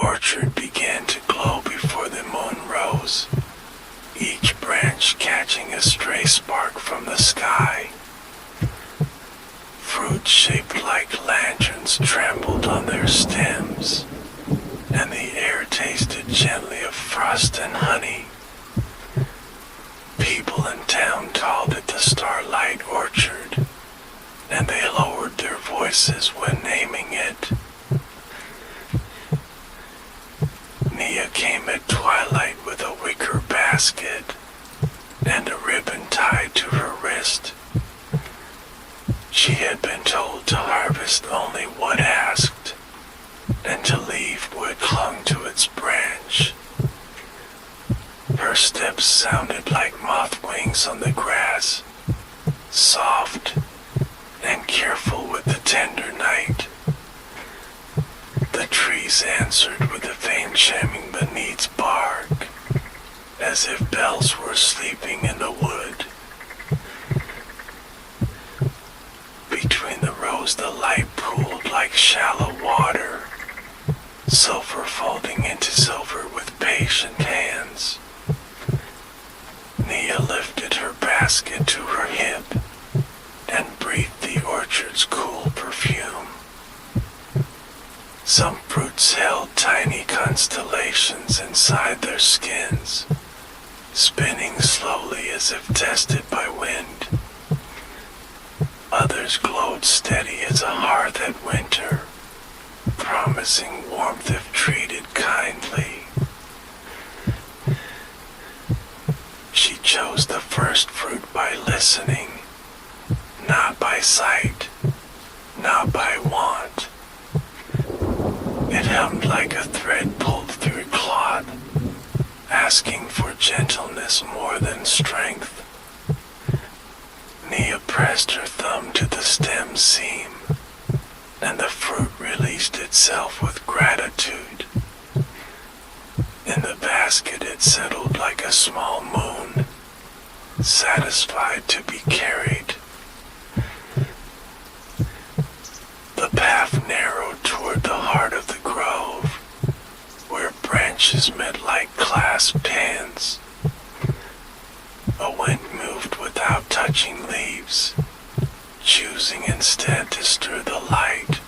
orchard began to glow before the moon rose, each branch catching a stray spark from the sky. Fruit shaped like lanterns trembled on their stems, and the air tasted gently of frost and honey. People in town called it the Starlight Orchard, and they lowered their voices when naming it. Nia came at twilight with a wicker basket and a ribbon tied to her wrist. She had been told to harvest only what asked, and to leave what clung to its branch. Her steps sounded like moth wings on the grass, soft and careful with the tender night. The trees answered with a faint chiming beneath bark, as if bells were sleeping in the wood. Between the rows the light pooled like shallow water, silver folding into silver with patient hands. Nia lifted her basket to her hip and breathed the orchard's cool perfume. Some fruits held tiny constellations inside their skins, spinning slowly as if tested by wind. Others glowed steady as a hearth at winter, promising warmth if treated kindly. She chose the first fruit by listening, not by sight, not by want. It hummed like a thread pulled through cloth, asking for gentleness more than strength. Nia pressed her thumb to the stem seam, and the fruit released itself with gratitude. In the basket it settled like a small moon, satisfied to be carried. The path narrowed toward the heart of the grove, where branches met like clasped hands. A wind moved without touching leaves, choosing instead to stir the light.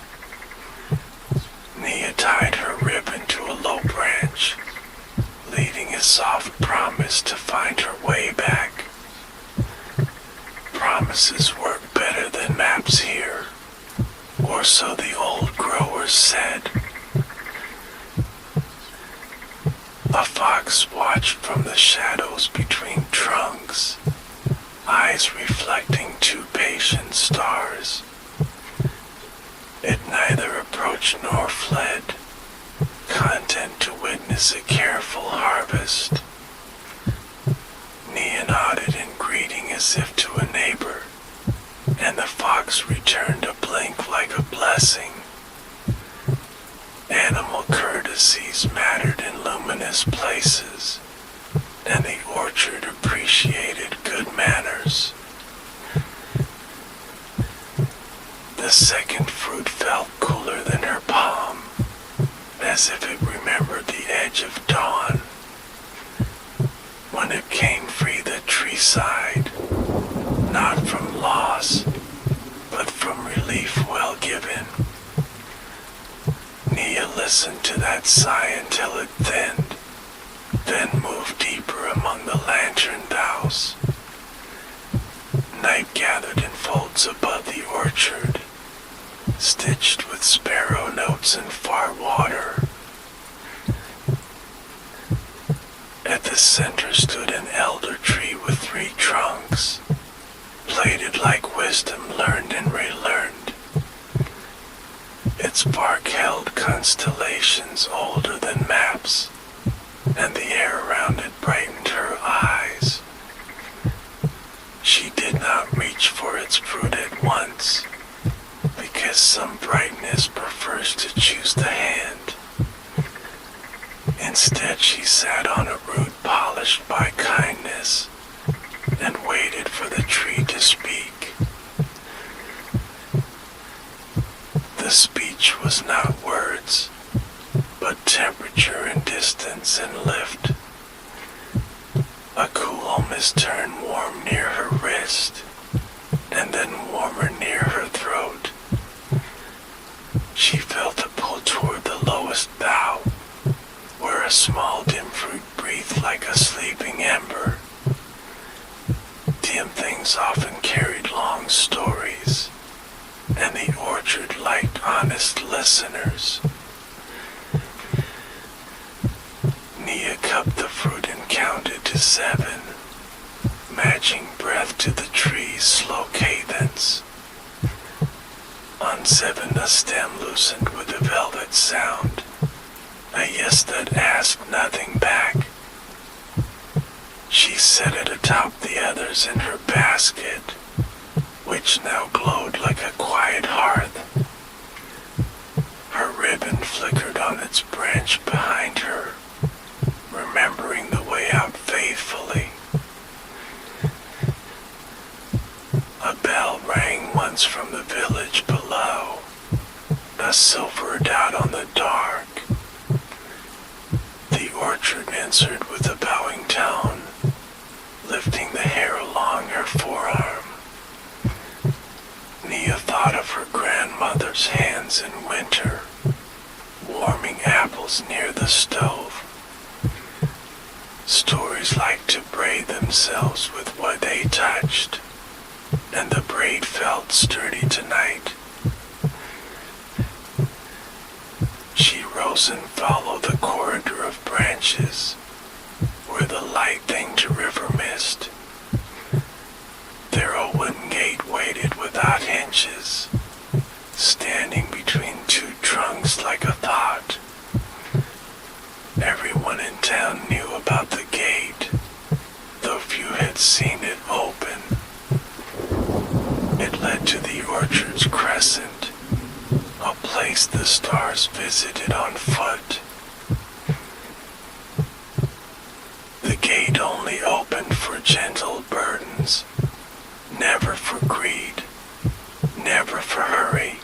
Nia tied her ribbon to a low branch, leaving a soft promise to find her way back. Promises work better than maps here, or so the old growers said. A fox watched from the shadows between trunks, eyes reflecting two patient stars. It neither approached nor fled, content to witness a careful harvest. Nia nodded in greeting as if to a neighbor, and the fox returned a blink like a blessing. Animal courtesies mattered in luminous places, and the orchard appreciated good manners. The second fruit felt cooler than her palm, as if it remembered the edge of dawn. When it came free, the tree sighed, not from loss, but from relief well given. Nia listened to that sigh until it thinned, then moved deeper among the lantern boughs. Night gathered in folds above the orchard, stitched with sparrow notes and far water. At the center stood an elder tree with 3 trunks, plated like wisdom learned and relearned. Its bark held constellations older than maps, and the air around it brightened her eyes. She did not reach for its fruit at once, because some brightness prefers to choose the hand. Instead, she sat on a root polished by kindness, and waited for the tree to speak. The speech was not words, but temperature and distance and lift. A cool mist turned warm near her wrist, and then warmer near her throat. She felt a pull toward the lowest bough, where a small dim fruit breathed like a sleeping ember. Dim things often carried long stories, and the orchard liked honest listeners. Nia cupped the fruit and counted to 7, matching breath to the tree's slow cadence. On 7 the stem loosened with a velvet sound, a yes that asked nothing back. She set it atop the others in her basket, which now glowed like a quiet hearth. Her ribbon flickered on its branch behind her, remembering the way out faithfully. A bell rang once from the village below, a silver dot on the dark. The orchard answered with a bowing tone, lifting the hair along her forearm. Nia thought of her grandmother's hands in winter, warming apples near the stove. Stories liked to braid themselves with what they touched, and the braid felt sturdy tonight. She rose and followed the corridor of branches, where the light thinged to river mist. There a wooden gate waited without hinges, standing between two trunks like a thought. Everyone in town knew about the gate, though few had seen it open. It led to the orchard's crescent, a place the stars visited on foot. The gate only opened for gentle burdens, never for greed, never for hurry.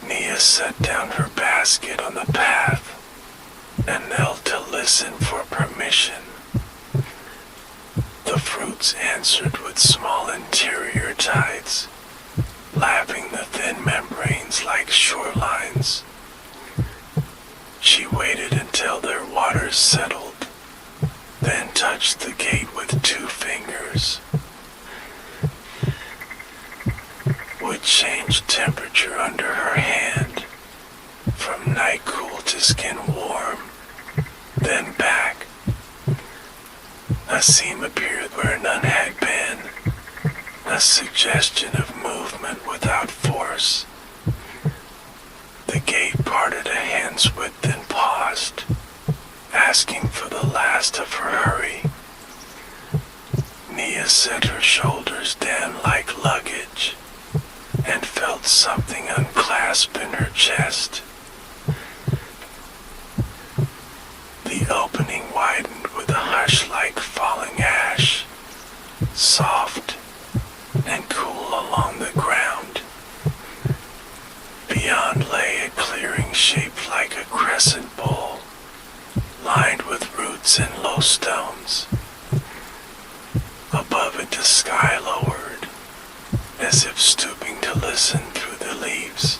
Nia set down her basket on the path and knelt to listen for permission. The fruits answered with small interior tides, lapping the thin membranes like shorelines. She waited until their waters settled, then touched the gate with 2 fingers. Would change temperature under her hand, from night cool to skin warm, then back. A seam appeared where none had been, a suggestion of movement without force. The gate parted a hand's width and paused, asking for the last of her hurry. Nia set her shoulders down like luggage, and felt something unclasp in her chest. The opening widened with a hush like falling ash, soft and cool along the ground. Beyond lay a clearing shaped like a crescent bowl, lined with roots and low stones. Above it the sky lowered, as if stooping to listen through the leaves.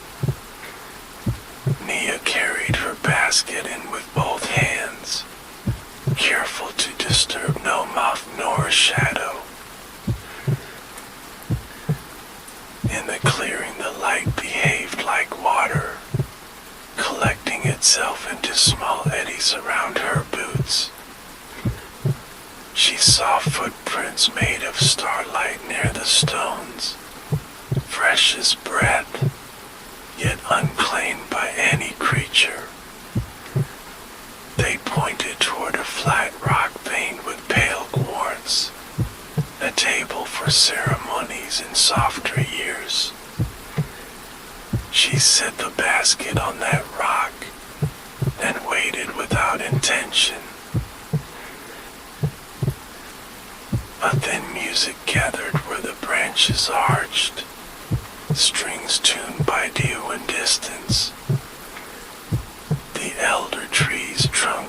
Nia carried her basket in with both hands, careful to disturb no moth nor shadow. In the clearing the light behaved like water, collecting itself into small eddies around her boots. She saw footprints made of starlight near the stones, fresh as breath, yet unclaimed by any creature. They pointed toward a flat rock veined with pale quartz, a table for ceremonies in softer years. She set the basket on that rock and waited without intention. A thin music gathered where the branches arched, strings tuned by dew and distance.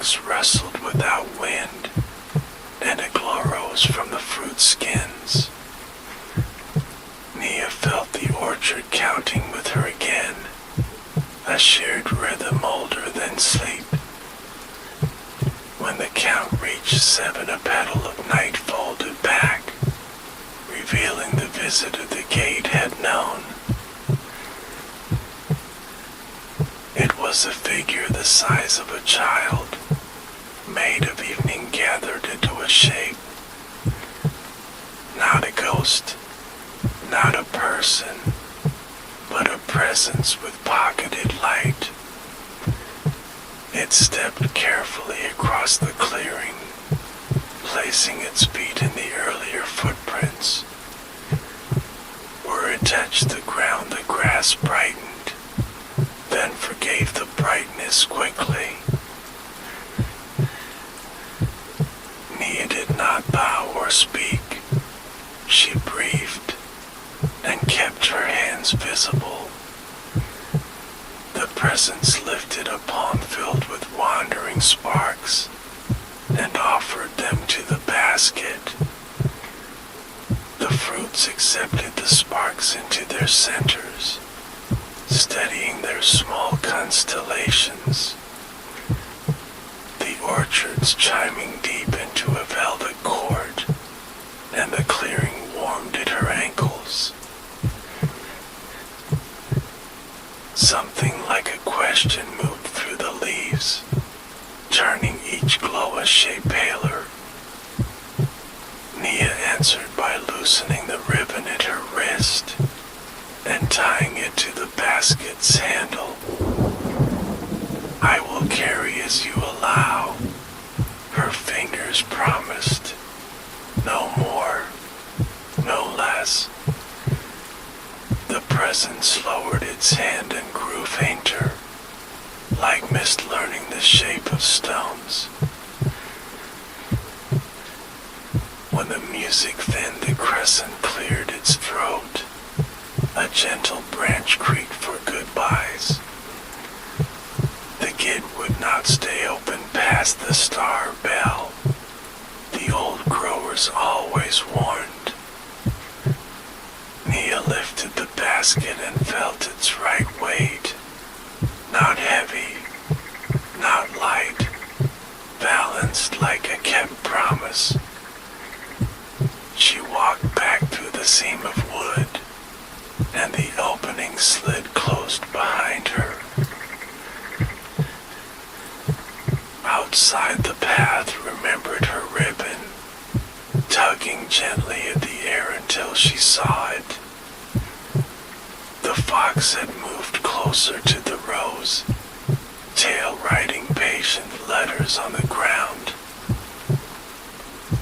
trunks rustled without wind, and a glow rose from the fruit skins. Nia felt the orchard counting with her again, a shared rhythm older than sleep. When the count reached 7, a petal of night folded back, revealing the visitor the gate had known. It was a figure the size of a child, made of evening gathered into a shape. Not a ghost, not a person, but a presence with pocketed light. It stepped carefully across the clearing, placing its feet in the earlier footprints. Where it touched the ground, the grass brightened, then forgave the brightness quickly. Nia did not bow or speak. She breathed and kept her hands visible. The presence lifted a palm filled with wandering sparks and offered them to the basket. The fruits accepted the sparks into their centers, steadying their small constellations. The orchards chiming deep into a velvet cord, and the clearing warmed at her ankles. Something like a question moved through the leaves, turning each glow a shade paler. Nia answered by loosening the ribbon at her wrist and tying it to the basket's handle. "I will carry as you allow," her fingers promised. No more, no less. The presence lowered its hand and grew fainter, like mist learning the shape of stones. When the music thinned, the crescent cleared its throat. A gentle branch creaked for goodbyes. The gate would not stay open past the star bell. The old growers always warned. Nia lifted the basket and felt its right weight. Not heavy, not light, balanced like a kept promise. She walked back through the seam of wood, and the opening slid closed behind her. Outside, the path remembered her ribbon, tugging gently at the air until she saw it. The fox had moved closer to the rose, tail writing patient letters on the ground.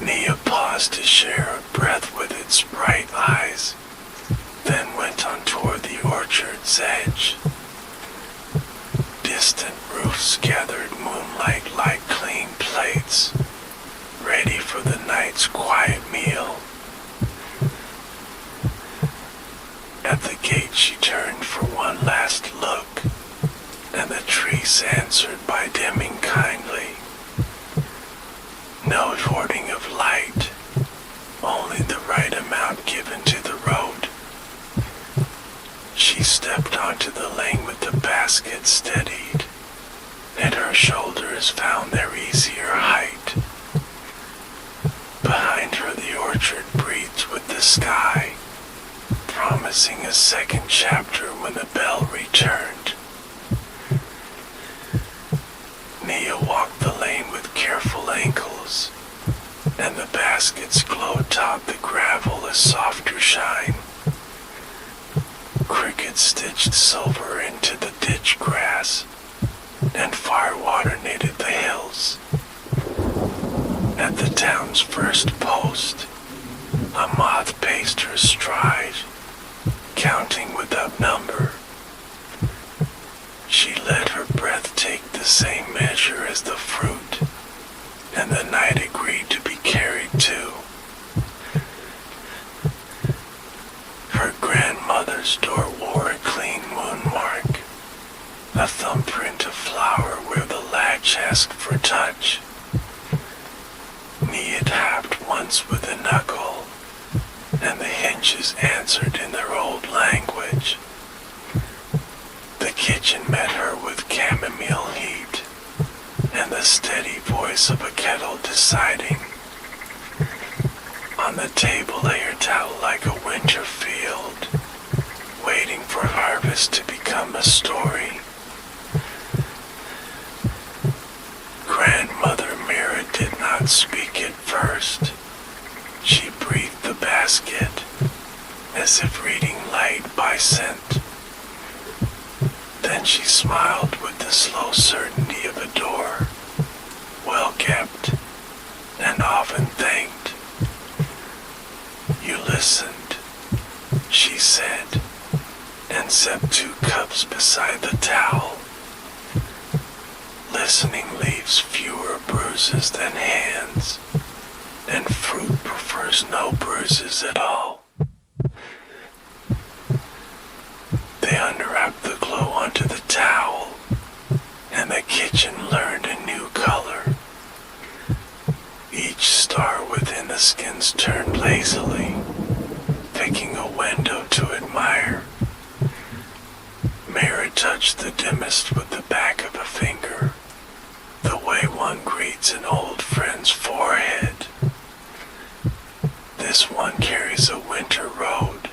Nia paused to share a breath with its bright eyes, then went on toward the orchard's edge. Distant roofs gathered moonlight like clean plates, ready for the night's quiet meal. At the gate she turned for one last look, and the trees answered by dimming kindly. No hoarding of light, only the right amount given to the road. She stepped onto the lane with the basket steadied, and her shoulders found their easier height. Behind her the orchard breathed with the sky, promising a second chapter when the bell returned. Nia walked the lane with careful ankles, and the basket's glow taught the gravel a softer shine. Crickets stitched silver into the ditch grass, and firewater knitted the hills. At the town's first post, a moth paced her stride, counting without number. She let her breath take the same measure as the fruit, and the night agreed to be carried too. Her grandmother's door wore a clean moon mark, a thumbprint of flower where the latch latch asked for touch. Nia tapped once with a knuckle, and the hinges answered in their old language. The kitchen met her with chamomile heat, and the steady voice of a kettle deciding. On the table lay her towel like a winter field, waiting for harvest to become a story. Grandmother Mira did not speak at first. She breathed the basket, as if reading light by scent. Then she smiled with the slow certainty of a door, well kept, and often thanked. You listened, she said, and set 2 cups beside the towel. Listening leaves fewer bruises than hands, and fruit prefers no bruises at all. They unwrapped the glow onto the towel, and the kitchen learned a new color. Each star within the skins turned lazily, picking a window to admire. Mira touched the dimmest with the back of a finger, the way one greets an old friend's forehead. This one carries a winter road,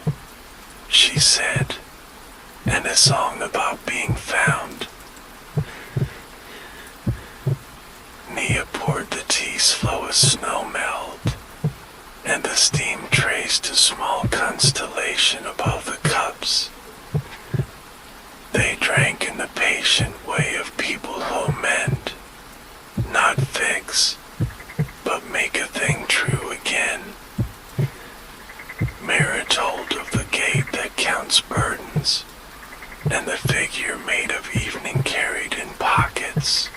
she said, and a song about being found. Nia poured the tea slow as snow melt, and the steam traced a small constellation above the cups. They drank in the patient way of people who mend, not fix, but make a thing true again. Mira told of the gate that counts burdens, and the figure made of evening carried in pockets.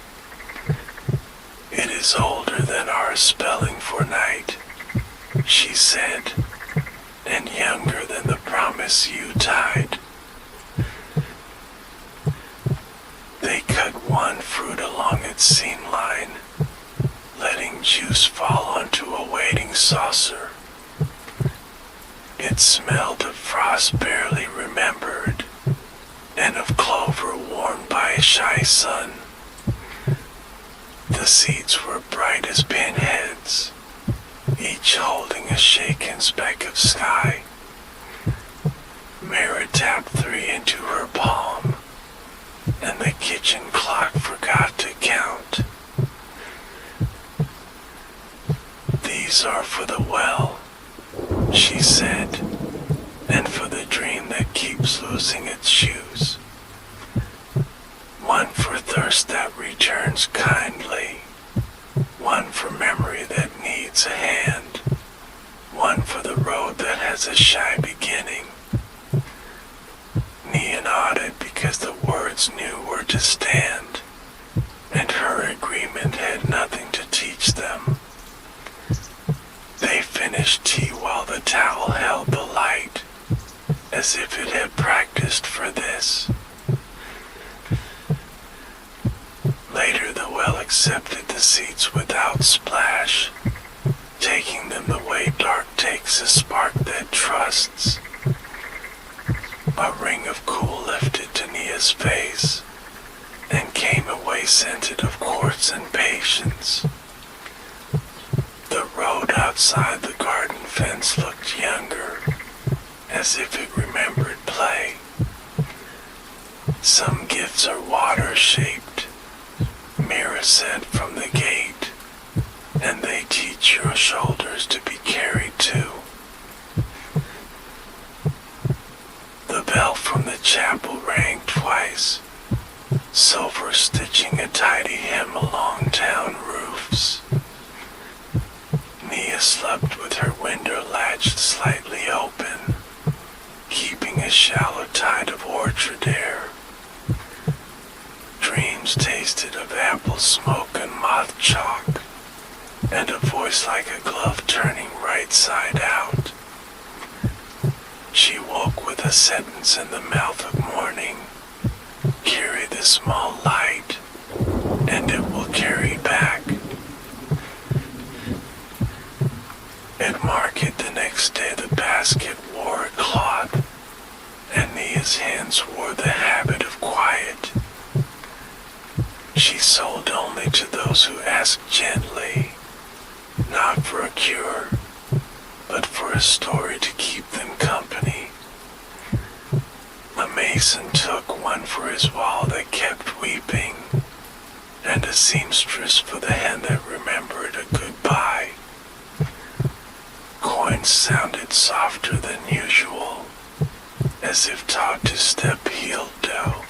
It is older than our spelling for night, she said, and younger than the promise you tied. They cut one fruit along its seam line, letting juice fall onto a waiting saucer. It smelled of frost barely remembered, and of clover worn by a shy sun. The seeds were bright as pinheads, each holding a shaken speck of sky. Mira tapped 3 into her palm, and the kitchen clock forgot to count. These are for the well, she said, and for the dream that keeps losing its shoes. One for thirst that returns kindly, one for memory that needs a hand, one for the road that has a shy beginning. Nia nodded because the words knew where to stand, and her agreement had nothing to teach them. They finished tea while the towel held the light, as if it had practiced for this. Later the well accepted the seats without splash, taking them the way dark takes a spark that trusts. A ring of cool lifted to Nia's face, and came away scented of quartz and patience. The road outside the garden fence looked younger, as if it remembered play. Some gifts are water-shaped, Mira said from the gate, and they teach your shoulders to be carried too. The bell from the chapel rang twice, silver stitching a tidy hymn along town roofs. Nia slept with her window latched slightly open, keeping a shallow tide of orchard air. Dreams tasted of apple smoke and moth chalk, and a voice like a glove turning right side out. She woke with a sentence in the mouth of morning. Carry the small light, and it will basket wore a cloth, and Nia's hands wore the habit of quiet. She sold only to those who asked gently, not for a cure, but for a story to keep them company. A mason took one for his wall that kept weeping, and a seamstress for the hand that remembered a goodbye. Coins sounded softer than usual, as if taught to step heeled dough.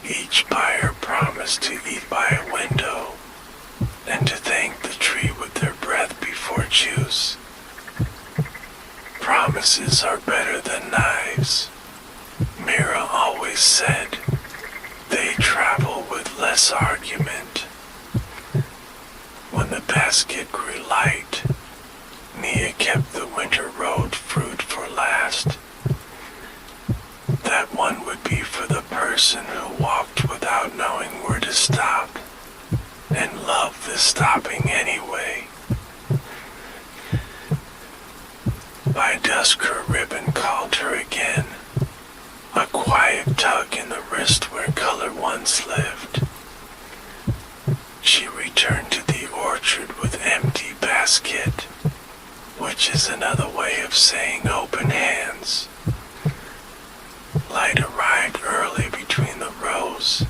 Each buyer promised to eat by a window, and to thank the tree with their breath before juice. Promises are better than knives, Mira always said. They travel with less argument. When the basket grew light, Nia kept the winter road fruit for last. That one would be for the person who walked without knowing where to stop, and loved the stopping anyway. By dusk her ribbon called her again, a quiet tug in the wrist where color once lived. She returned to the orchard with empty basket, which is another way of saying open hands. Light arrived early between the rows,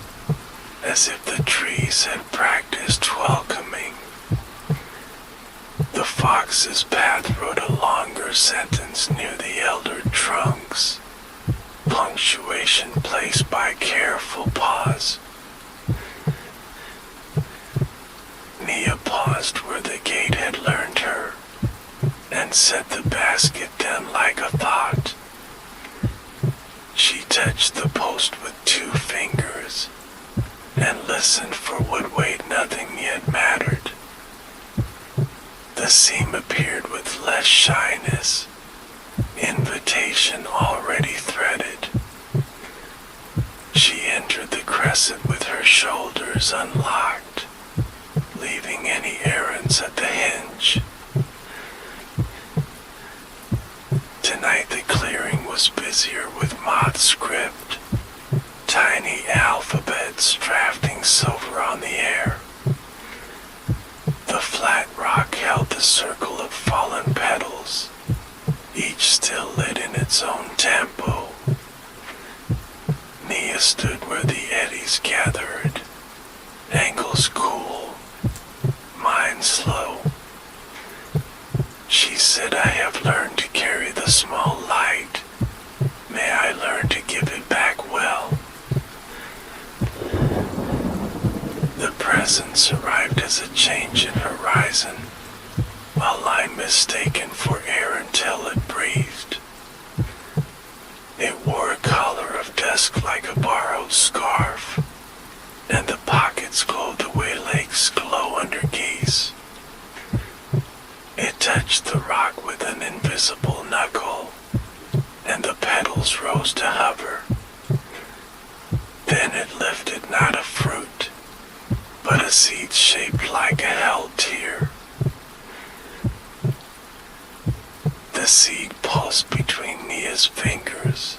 as if the trees had practiced welcoming. The fox's path wrote a longer sentence near the elder trunks, punctuation placed by careful pause. Nia paused where the gate had learned her, and set the basket down like a thought. She touched the post with 2 fingers, and listened for what weighed nothing yet mattered. The seam appeared with less shyness, invitation already threaded. She entered the crescent with her shoulders unlocked, leaving any errands at the hinge. Tonight the clearing was busier with moth script, tiny alphabets drafting silver on the air. The flat rock held the circle of fallen petals, each still lit in its own tempo. Nia stood where the eddies gathered, ankles cool, mind slow. She said, I have learned to carry the small light. May I learn to give it back well. The presence arrived as a change in horizon, a line mistaken for air until it breathed. It wore a collar of dusk like a borrowed scarf, and the pockets glowed the way lakes glow under geese. It touched the rock with an invisible knuckle, and the petals rose to hover. Then it lifted not a fruit, but a seed shaped like a held tear. The seed pulsed between Nia's fingers,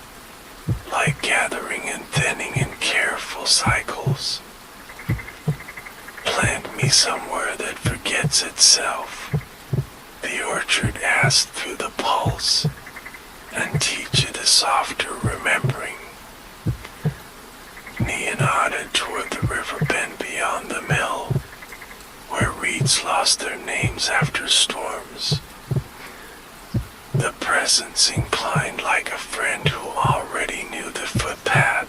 like gathering and thinning in careful cycles. Plant me somewhere that forgets itself, the orchard asked through the pulse, and teach it a softer remembering. Nia nodded toward the river bend beyond the mill, where reeds lost their names after storms. The presence inclined like a friend who already knew the footpath,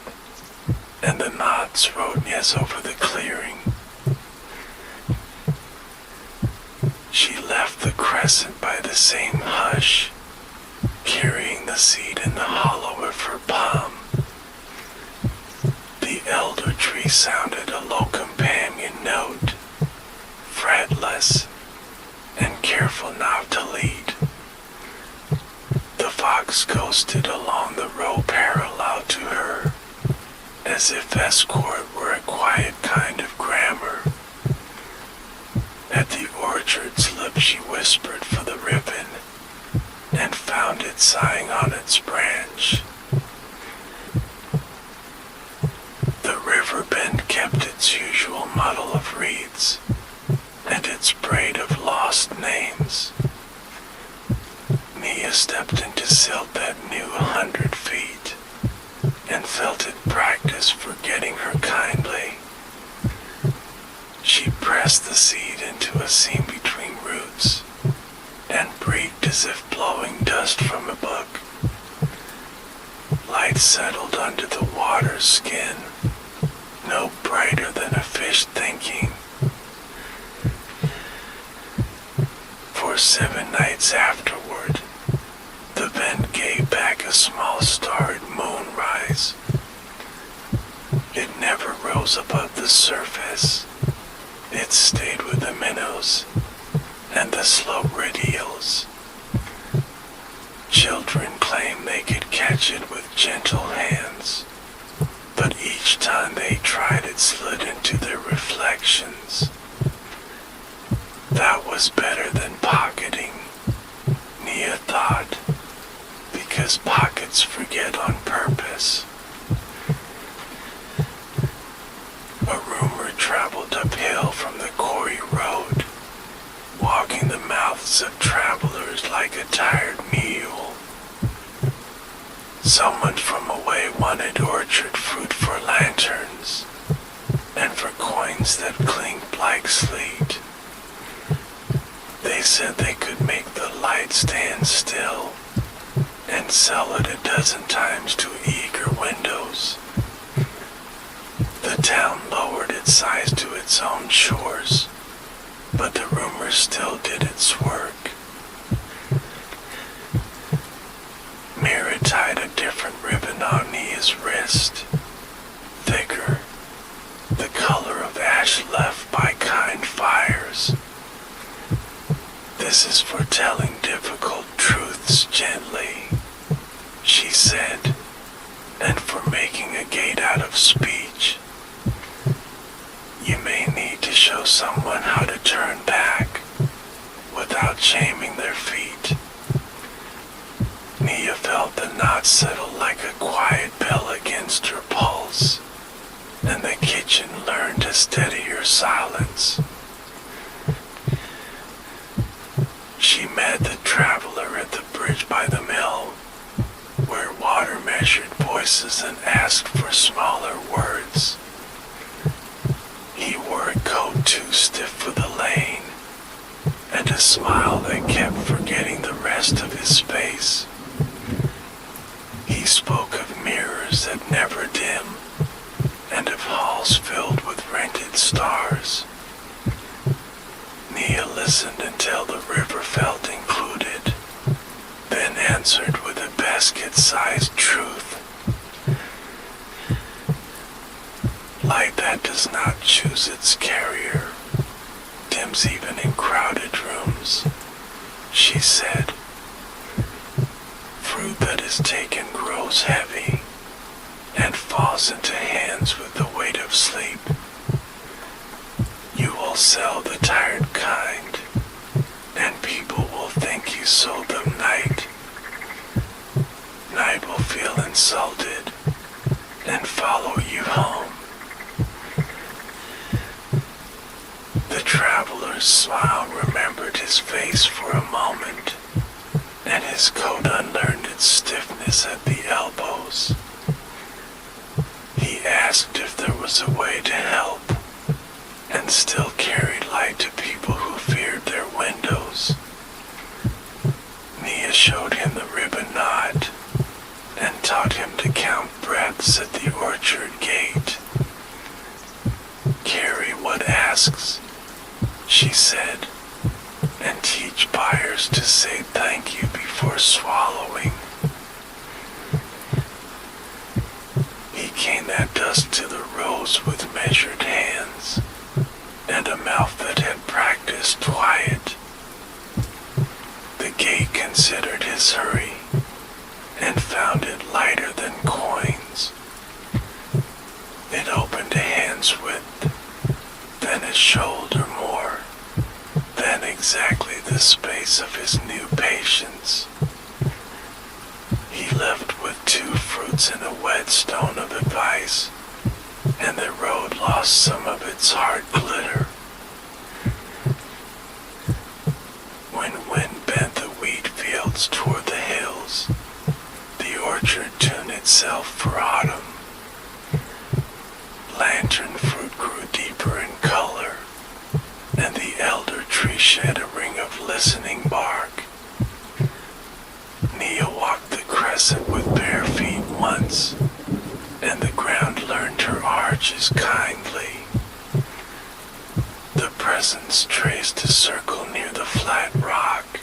and the knots rode yes over the clearing. She left the crescent by the same hush, carrying the seed in the hollow of her palm. The elder tree sounded a low companion note, fretless and careful not to lead. The fox coasted along the row parallel to her, as if escort were a quiet kind of grammar. At the orchard's lip she whispered for the sat sighing on its branch. The river bend kept its usual muddle of reeds and its braid of lost names. Nia stepped into silt that knew 100 feet and felt it practice forgetting her kindly. She pressed the seed into a seam between roots and breathed as if blowing dust from a book. Light settled under the water's skin, no brighter than a fish thinking. For 7 nights afterward, the bend gave back a small starred moonrise. It never rose above the surface. It stayed with the minnows and the slow radials. Children claim they could catch it with gentle hands, but each time they tried it slid into their reflections. That was better than pocketing, Nia thought, because pockets forget on purpose. A rumor traveled uphill from the quarry road, walking the mouths of travelers like a tired mule. Someone from away wanted orchard fruit for lanterns, and for coins that clinked like sleet. They said they could make the light stand still, and sell it 12 times to eager windows. The town lowered its size to its own shores, but the rumor still did its work. Mira tied a different ribbon on Nia's wrist, thicker, the color of ash left by kind fires. This is for telling difficult truths gently, she said, and for making a gate out of speech. You may need to show someone how to turn back without shaming their feet. Nia felt the knot settle like a quiet bell against her pulse, and the kitchen learned to steady her silence. She met the traveler at the bridge by the mill, where water measured voices and asked for smaller words. He wore a coat too stiff for the lane, and a smile that kept forgetting the rest of his face. He spoke of mirrors that never dim, and of halls filled with rented stars. Nia listened until the river felt included, then answered with a basket-sized truth. Light that does not choose its carrier dims even in crowded rooms, she said. Fruit that is taken grows heavy and falls into hands with the weight of sleep. You will sell the tired kind, and people will think you sold them night. Night will feel insulted and follow you home. The traveler's smile remembered his face for a moment, and his coat unlearned its stiffness at the elbows. He asked if there was a way to help, and still carried light to people who feared their windows. Nia showed him the ribbon knot, and taught him to count breaths at the orchard gate. Carry what asks, she said, and teach buyers to say thank you before swallowing. He came at dusk to the rows with measured hands, and a mouth that had practiced quiet. The gate considered his hurry, and found it lighter than coins. It opened a hand's width, then a shoulder more, then exactly the space of his new patience. notes in a whetstone of advice, and the road lost some of its hard glitter. When wind bent the wheat fields toward the hills, the orchard tuned itself for autumn. Lantern fruit grew deeper in color, and the elder tree shed a ring of listening bark. Nia walked the crescent with bare feet once, and the ground learned her arches kindly. The presence traced a circle near the flat rock,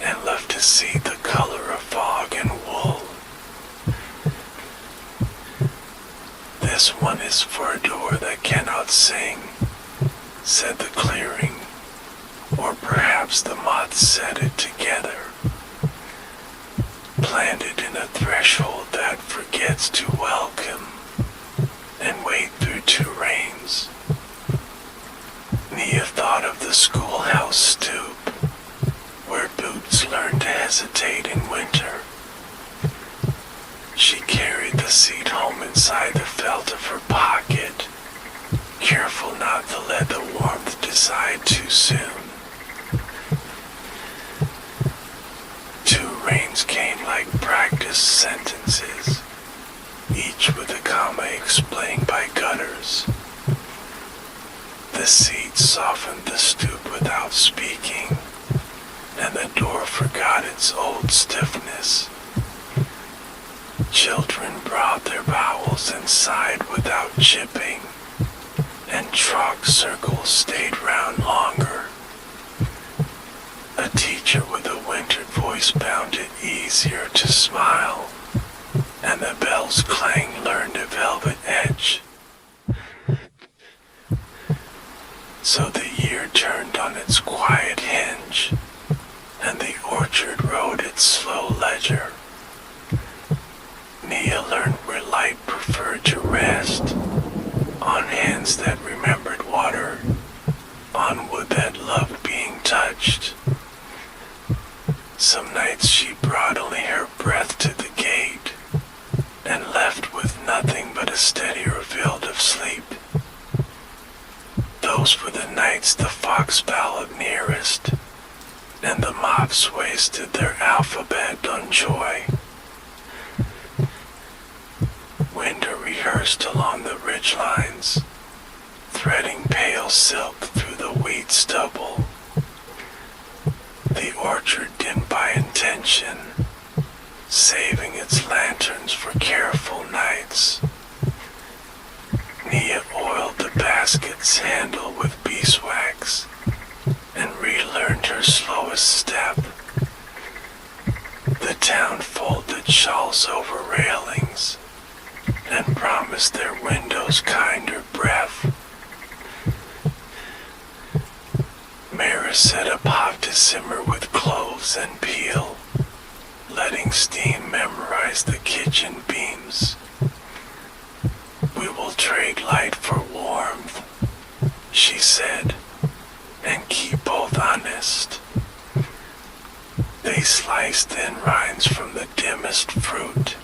and left to see the color of fog and wool. This one is for a door that cannot sing, said the clearing, or perhaps the moths said it together. Planted in a threshold that forgets to welcome and wait through two rains. Nia thought of the schoolhouse stoop, where boots learned to hesitate in winter. She carried the seat home inside the felt of her pocket, careful not to let the warmth decide too soon. Two rains came like practice sentences, each with a comma explained by gutters. The seat softened the stoop without speaking, and the door forgot its old stiffness. Children brought their vowels inside without chipping, and chalk circles stayed round longer. A teacher with a wintered voice found it easier to smile, and the bell's clang learned a velvet edge. So the year turned on its quiet hinge, and the orchard rode its slow ledger. Nia learned where light preferred to rest, on hands that remembered water, on wood that loved being touched. Some nights she brought only her breath to the gate, and left with nothing but a steadier field of sleep. Those were the nights the fox bellowed nearest, and the moths wasted their alphabet on joy. Winter rehearsed along the ridgelines, threading pale silk through the wheat stubble. The orchard dimmed by intention, saving its lanterns for careful nights. Nia oiled the basket's handle with beeswax, and relearned her slowest step. The town folded shawls over railings, and promised their windows kinder breath. Mara set a pot to simmer with cloves and peel, letting steam memorize the kitchen beams. We will trade light for warmth, she said, and keep both honest. They sliced thin rinds from the dimmest fruit,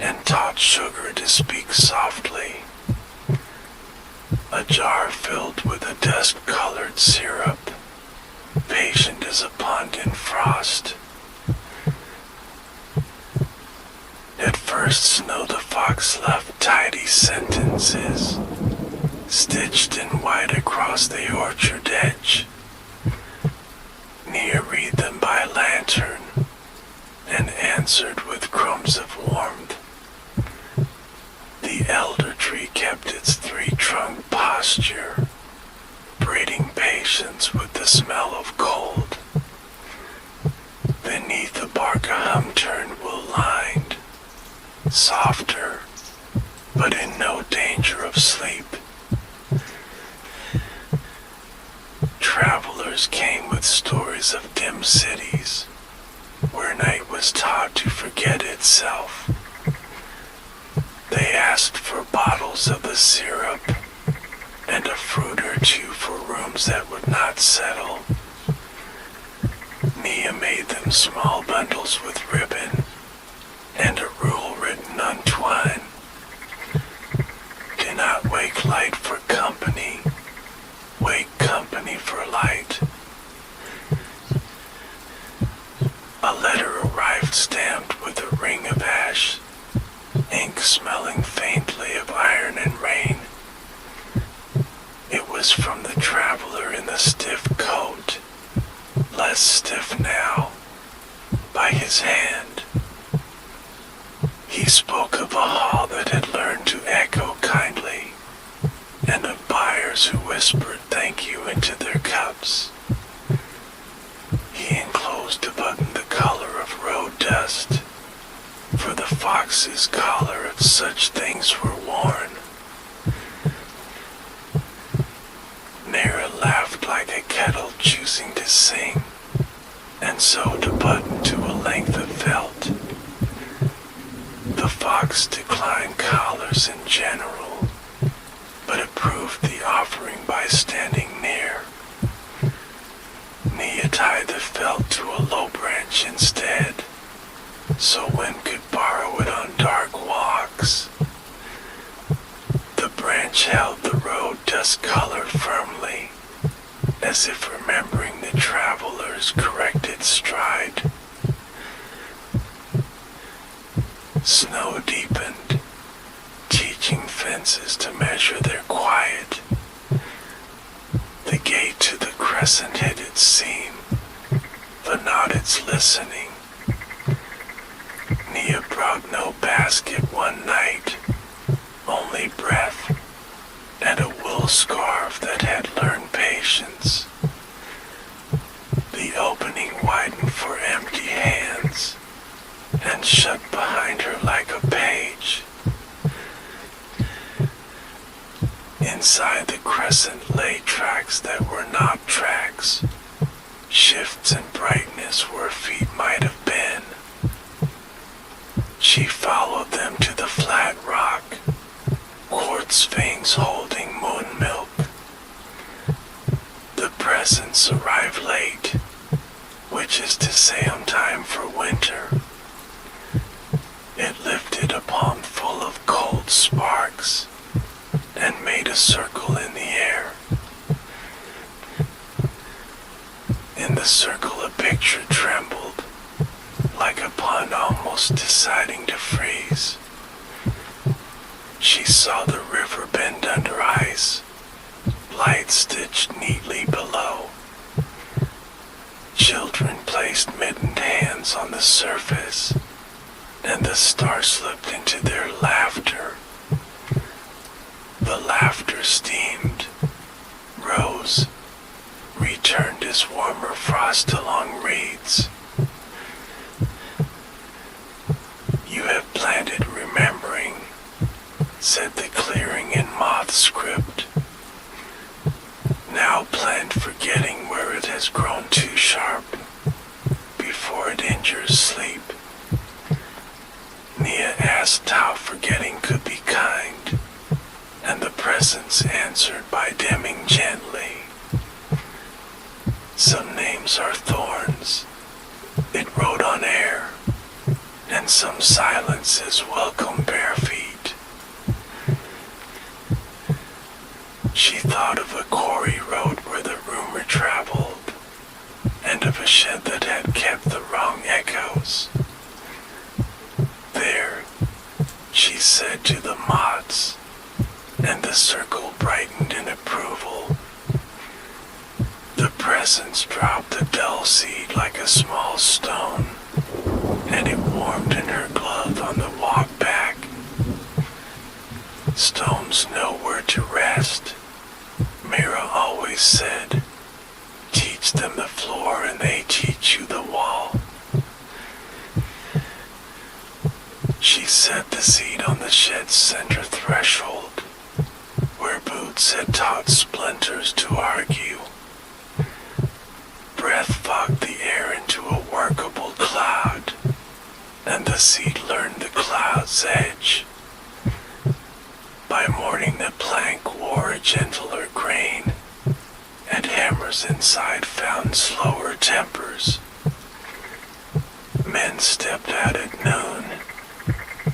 and taught sugar to speak softly. A jar filled with a dust-colored syrup, patient as a pond in frost. At first Snow the Fox left tidy sentences, stitched in white across the orchard edge. Nia read them by lantern, and answered with crumbs of warmth. The elder tree kept its three-trunk posture, breeding patience with the smell of cold. Beneath the bark a hum-turned wool-lined, softer, but in no danger of sleep. Travelers came with stories of dim cities, where night was taught to forget itself. They asked for bottles of the syrup, and a fruit or two for rooms that would not settle. Nia made them small bundles with ribbon, and a rule written drink smelling faintly of iron and rain. It was from the traveler in the stiff coat, less stiff now, by his hand. He spoke of a hall that had learned to echo kindly, and of buyers who whispered thank you into their cups. He enclosed a button the color of road dust, for the fox's collar if such things were worn. Nera laughed like a kettle choosing to sing, and sewed a button to a length of felt. The fox declined collars in general, but approved the offering by standing near. Nia tied the felt to a low branch instead, so one could borrow it on dark walks. The branch held the road dust color firmly, as if remembering the traveler's corrected stride. Snow deepened, teaching fences to measure their quiet. The gate to the crescent hid its seam, but not its listening. Nia brought no basket one night, only breath, and a wool scarf that had learned patience. The opening widened for empty hands, and shut behind her like a page. Inside the crescent lay tracks that were not tracks, shifts in brightness where feet might have been. She followed them to the flat rock, quartz veins holding moon milk. The presents arrived late, which is to say on time for winter. It lifted a palm full of cold sparks, and made a circle in the air. In the circle a picture trembled, like a pond almost deciding to freeze. She saw the river bend under ice, light stitched neatly below. Children placed mittened hands on the surface, and the star slipped into their laughter. The laughter steamed, rose, returned as warmer frost along reeds. You have planted remembering, said the clearing in moth script. Now plant forgetting where it has grown too sharp, before it injures sleep. Nia asked how forgetting could be kind, and the presence answered by dimming gently. Some names are thorns, it wrote on air, and some silences welcome bare feet. She thought of a quarry road where the rumor traveled, and of a shed that had kept the wrong echoes. There, she said to the moths, and the circle brightened in approval. The presence dropped a dull seed like a small stone, and it warmed in her glove on the walk back. Stones know where to rest, Mira always said. Teach them the floor and they teach you the wall. She set the seed on the shed's center threshold, where boots had taught splinters to argue. Breath fogged the air into a workable cloud, and the seed learned the cloud's edge. By morning the plank wore a gentler grain, and hammers inside found slower tempers. Men stepped out at noon,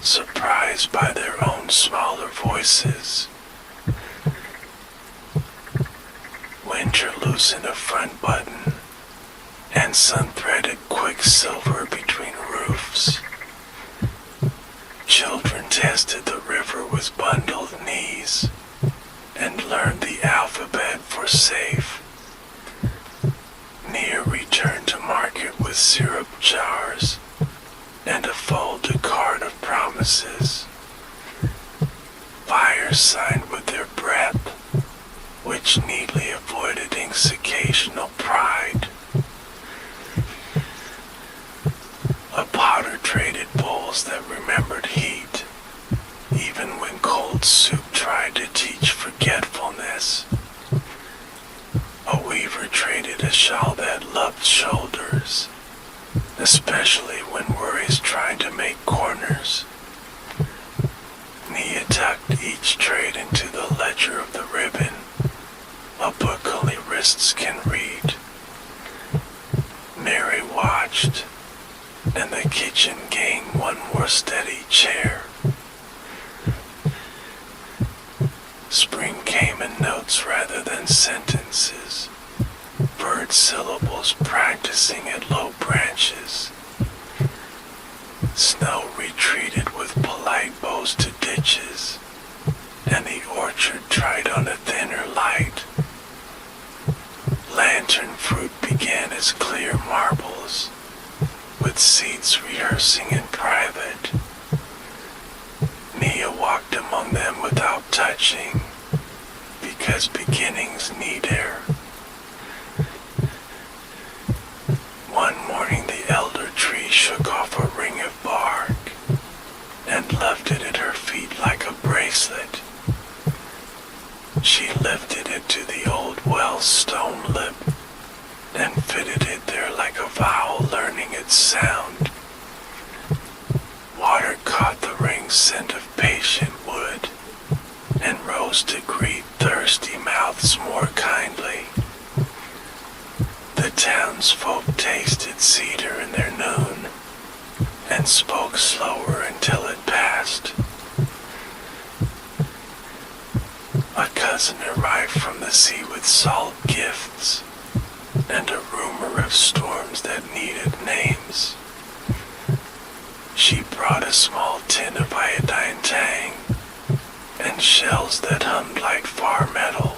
surprised by their own smaller voices. Winter loosened a front button, and sun threaded quicksilver between roofs. Children tested the river with bundled knees and learned the alphabet for safe. Nia returned to market with syrup jars and a folded card of promises. Buyers signed with their breath, which neatly avoided insignificational pride. A potter traded bowls that remembered heat, even when cold soup tried to teach forgetfulness. A weaver traded a shawl that loved shoulders, especially when worries tried to make corners. Nia tucked each trade into the ledger of the ribbon, a book only wrists can read. Mary watched, and the kitchen gained one more steady chair. Spring came in notes rather than sentences, bird syllables practicing at low branches. Snow retreated with polite bows to ditches, and the orchard tried on a thinner light. Lantern fruit began as clear marbles, with seeds rehearsing in private. Nia walked among them without touching, because beginnings need air. One morning the elder tree shook off a ring of bark and left it at her feet like a bracelet. She lifted it to the old well's stone lip and fitted it there like a vowel learning its sound. Water caught the ring's scent of patient wood and rose to greet thirsty mouths more kindly. The townsfolk tasted cedar in their noon and spoke slower until it passed. A cousin arrived from the sea with salt gifts and a rumor of storms that needed names. She brought a small tin of iodine tang and shells that hummed like far metal.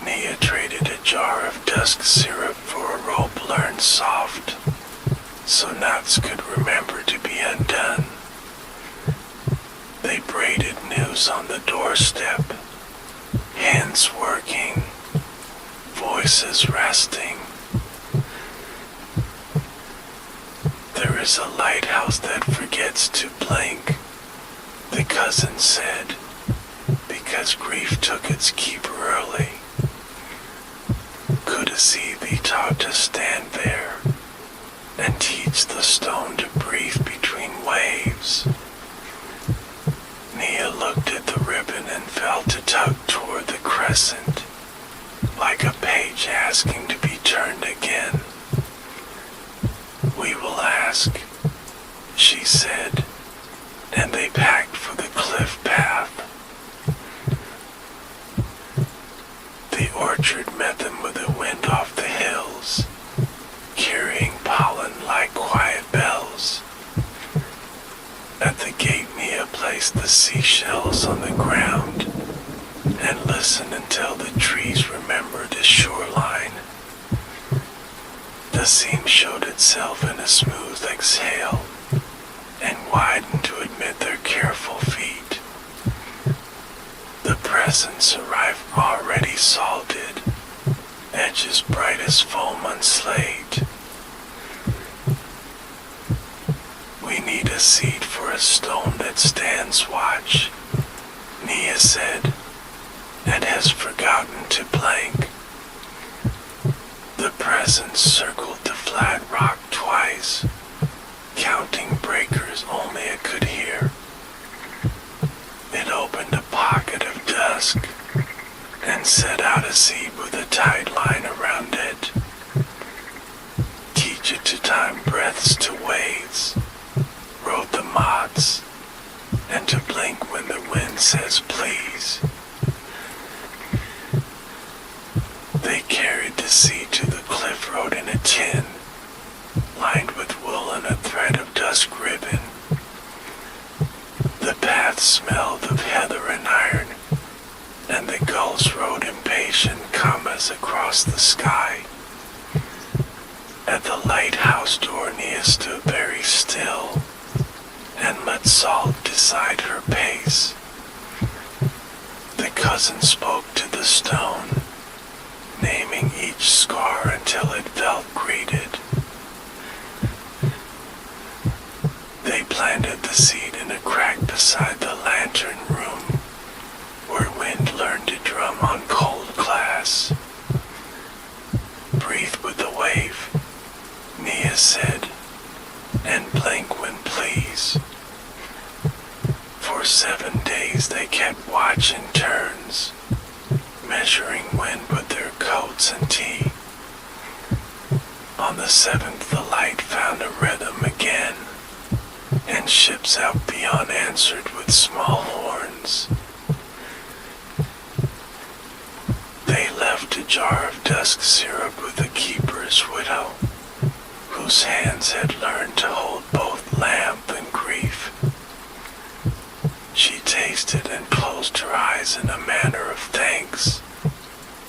Nia traded a jar of dusk syrup for a rope learned soft, so knots could remember to be undone. They braided news on the doorstep, hands working, voices resting. There is a lighthouse that forgets to blink, the cousin said, because grief took its keeper early. Could a sea be taught to stand there and teach the stone to breathe between waves? Nia looked at the ribbon and felt a tug toward the crescent, like a page asking to be turned again. We will ask, she said, and they packed for the cliff path. The orchard met them with a wind off the hills, carrying pollen like quiet bells. At the gate Nia placed the seashells on the ground and listened until the trees remembered the shoreline. The seam showed itself in a smooth exhale and widened to admit their careful feet. The presents arrived already salted, edges bright as foam on slate. We need a seed for a stone that stands watch, Nia said, and has forgotten to blank. The presents circled the flat rock twice, counting breakers only it could hear. It opened a pocket of dusk and set out a seed with a tight line around it. Teach it to time breaths to waves, wrote the moths, and to blink when the wind says please. They carried the seed to the cliff road in a tin, lined with wool and a thread of dusk ribbon. across the sky. At the lighthouse door, Nia stood very still, and mud salt beside her pace. The cousin spoke to the stone, naming each scar until it felt greeted. They planted the seed in a crack beside the lantern room, where wind learned to drum on cold glass. Breathe with the wave, Nia said, and blink when please. For 7 days they kept watch in turns, measuring wind with their coats and tea. On the 7th the light found a rhythm again, and ships out beyond answered with small horns. They left a jar of dusk syrup with the keeper's widow, whose hands had learned to hold both lamp and grief. She tasted and closed her eyes in a manner of thanks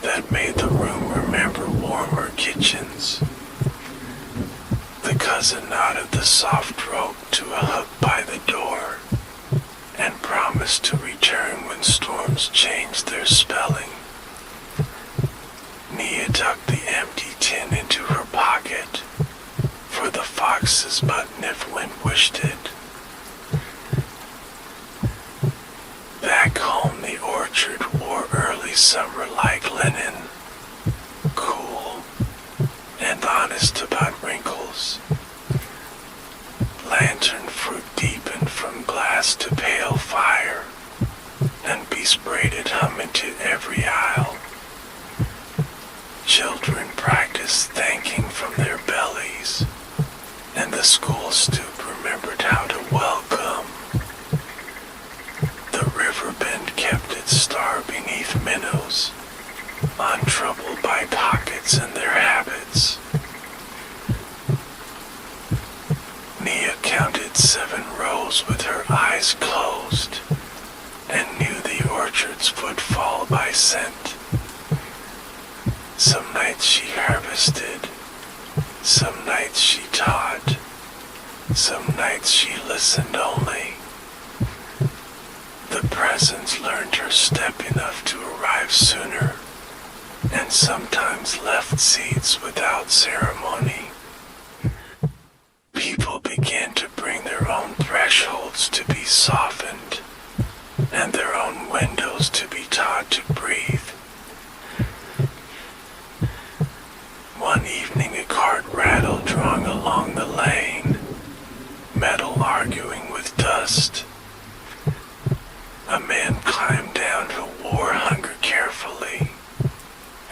that made the room remember warmer kitchens. The cousin knotted the soft rope to a hook by the door and promised to return when storms changed their spelling. Nia tucked the empty tin into her pocket for the fox's button if wind wished it. Back home the orchard wore early summer like linen, cool and honest about wrinkles. Lantern fruit deepened from glass to pale fire, and bees braided hum into every aisle. Children practiced thanking from their bellies, and the school stoop remembered how to welcome. The river bend kept its star beneath minnows, untroubled by pockets and their habits. Nia counted 7 rows with her eyes closed, and knew the orchard's footfall by scent. Some nights she harvested, some nights she taught, some nights she listened only. The presents learned her step enough to arrive sooner, and sometimes left seeds without ceremony. People began to bring their own thresholds to be softened, and their own windows to be taught to breathe. One evening a cart rattled drawing along the lane, metal arguing with dust. A man climbed down who wore hunger carefully,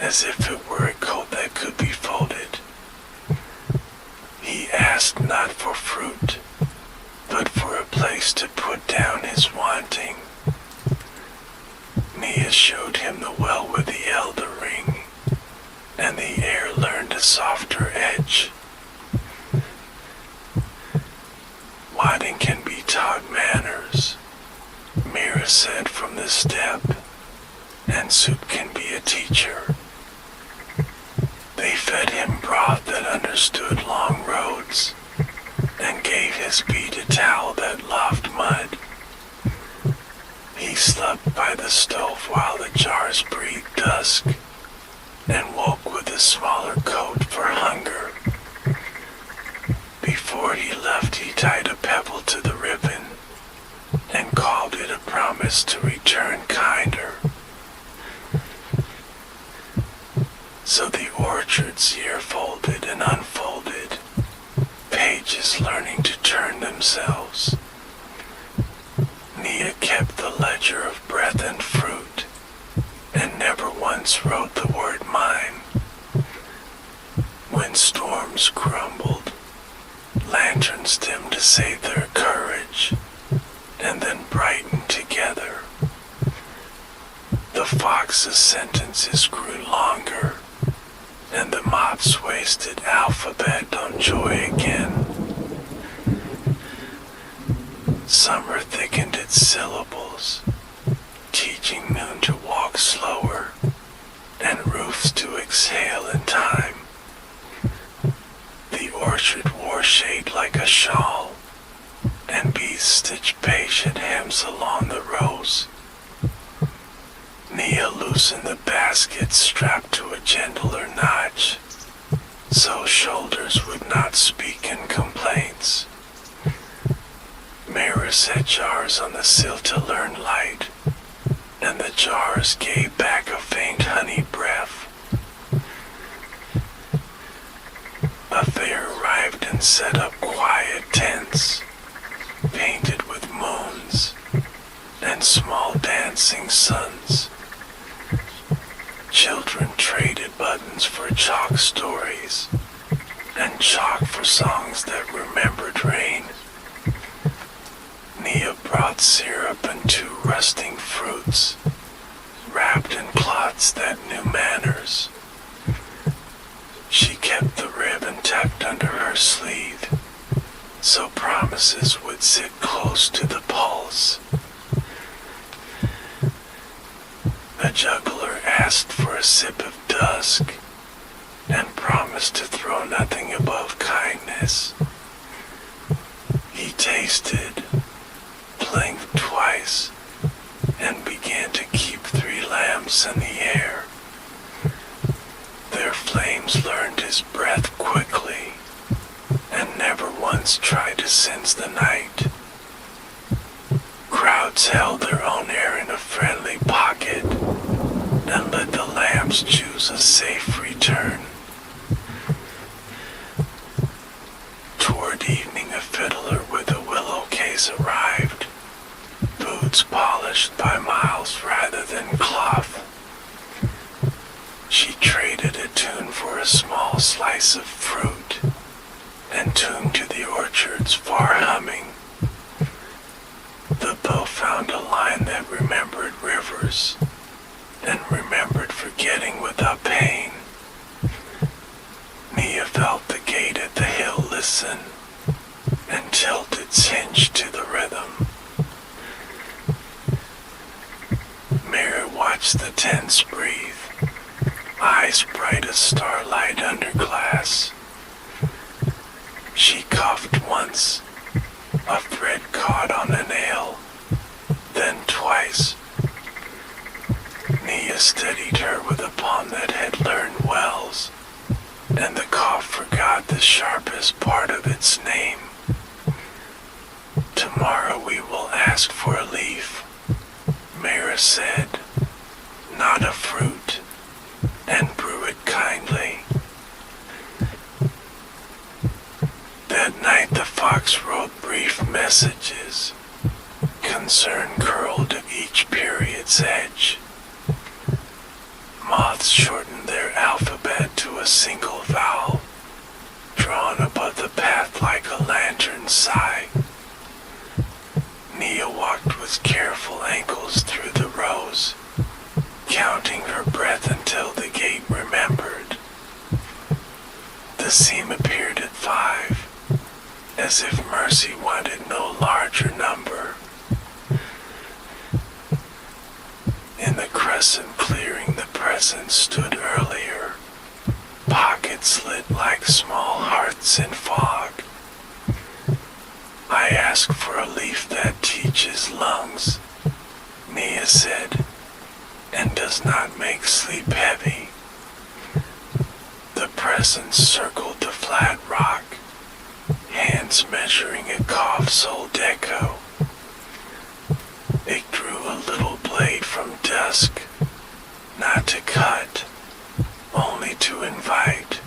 as if it were a coat that could be folded. He asked not for fruit, but for a place to put down his wanting. Nia showed him the well with the elder ring, and the air learned a softer edge. Wanting can be taught manners, Mira said from the step, and soup can be a teacher. They fed him broth that understood long roads, and gave his beat a towel that loved mud. He slept by the stove while the jars breathed dusk, and woke with a smaller coat for hunger. Before he left, he tied a pebble to the ribbon, and called it a promise to return kinder. So the orchard's year folded and unfolded, pages learning to turn themselves. Nia kept the ledger of breath and fruit, and never once wrote the word mine. When storms crumbled, lanterns dimmed to save their courage, and then brightened together. The fox's sentences grew longer, and the mop's wasted alphabet on joy again. Summer thickened its syllables, teaching noon to walk slower, and roofs to exhale crocheted like a shawl, and beads stitched patient hems along the rows. Nia loosened the basket strapped to a gentler notch, so shoulders would not speak in complaints. Mira set jars on the sill to learn light, and the jars gave back a faint honey breath. A fair arrived and set up quiet tents, painted with moons and small dancing suns. Children traded buttons for chalk stories, and chalk for songs that remembered rain. Nia brought syrup and 2 rusting fruits, wrapped in cloths that knew manners. She kept the ribbon tucked under her sleeve, so promises would sit close to the pulse. A juggler asked for a sip of dusk, and promised to throw nothing above kindness. He tasted, blinked twice, and began to keep 3 lamps in the air. Their flames learned his breath quickly, and never once tried to sense the night. Crowds held their own air in a friendly pocket, and let the lamps choose a safe return. Toward evening, a fiddler with a willow case arrived, boots polished by miles rather than cloth. She traded a tune for a small slice of fruit, and tuned to the orchard's far humming. The bow found a line that remembered rivers, and remembered forgetting without pain. Nia felt the gate at the hill listen, and tilt its hinge to the rhythm. Mary watched the tents breathe, eyes bright as starlight under glass. She coughed once, a thread caught on a nail, then twice. Nia steadied her with a palm that had learned wells, and the cough forgot the sharpest part of its name. Tomorrow we will ask for a leaf, Mara said, not a fruit, and brew it kindly. That night the fox wrote brief messages, concern curled at each period's edge. Moths shortened their alphabet to a single vowel, drawn above the path like a lantern sigh. Nia walked with careful ankles through the rows, counting her breath until the gate remembered. The seam appeared at 5, as if mercy wanted no larger number. In the crescent clearing, the presence stood earlier, pockets lit like small hearts in fog. I ask for a leaf that teaches lungs, Nia said, and does not make sleep heavy. The presence circled the flat rock, hands measuring a cough's old echo. It drew a little blade from dusk, not to cut, only to invite.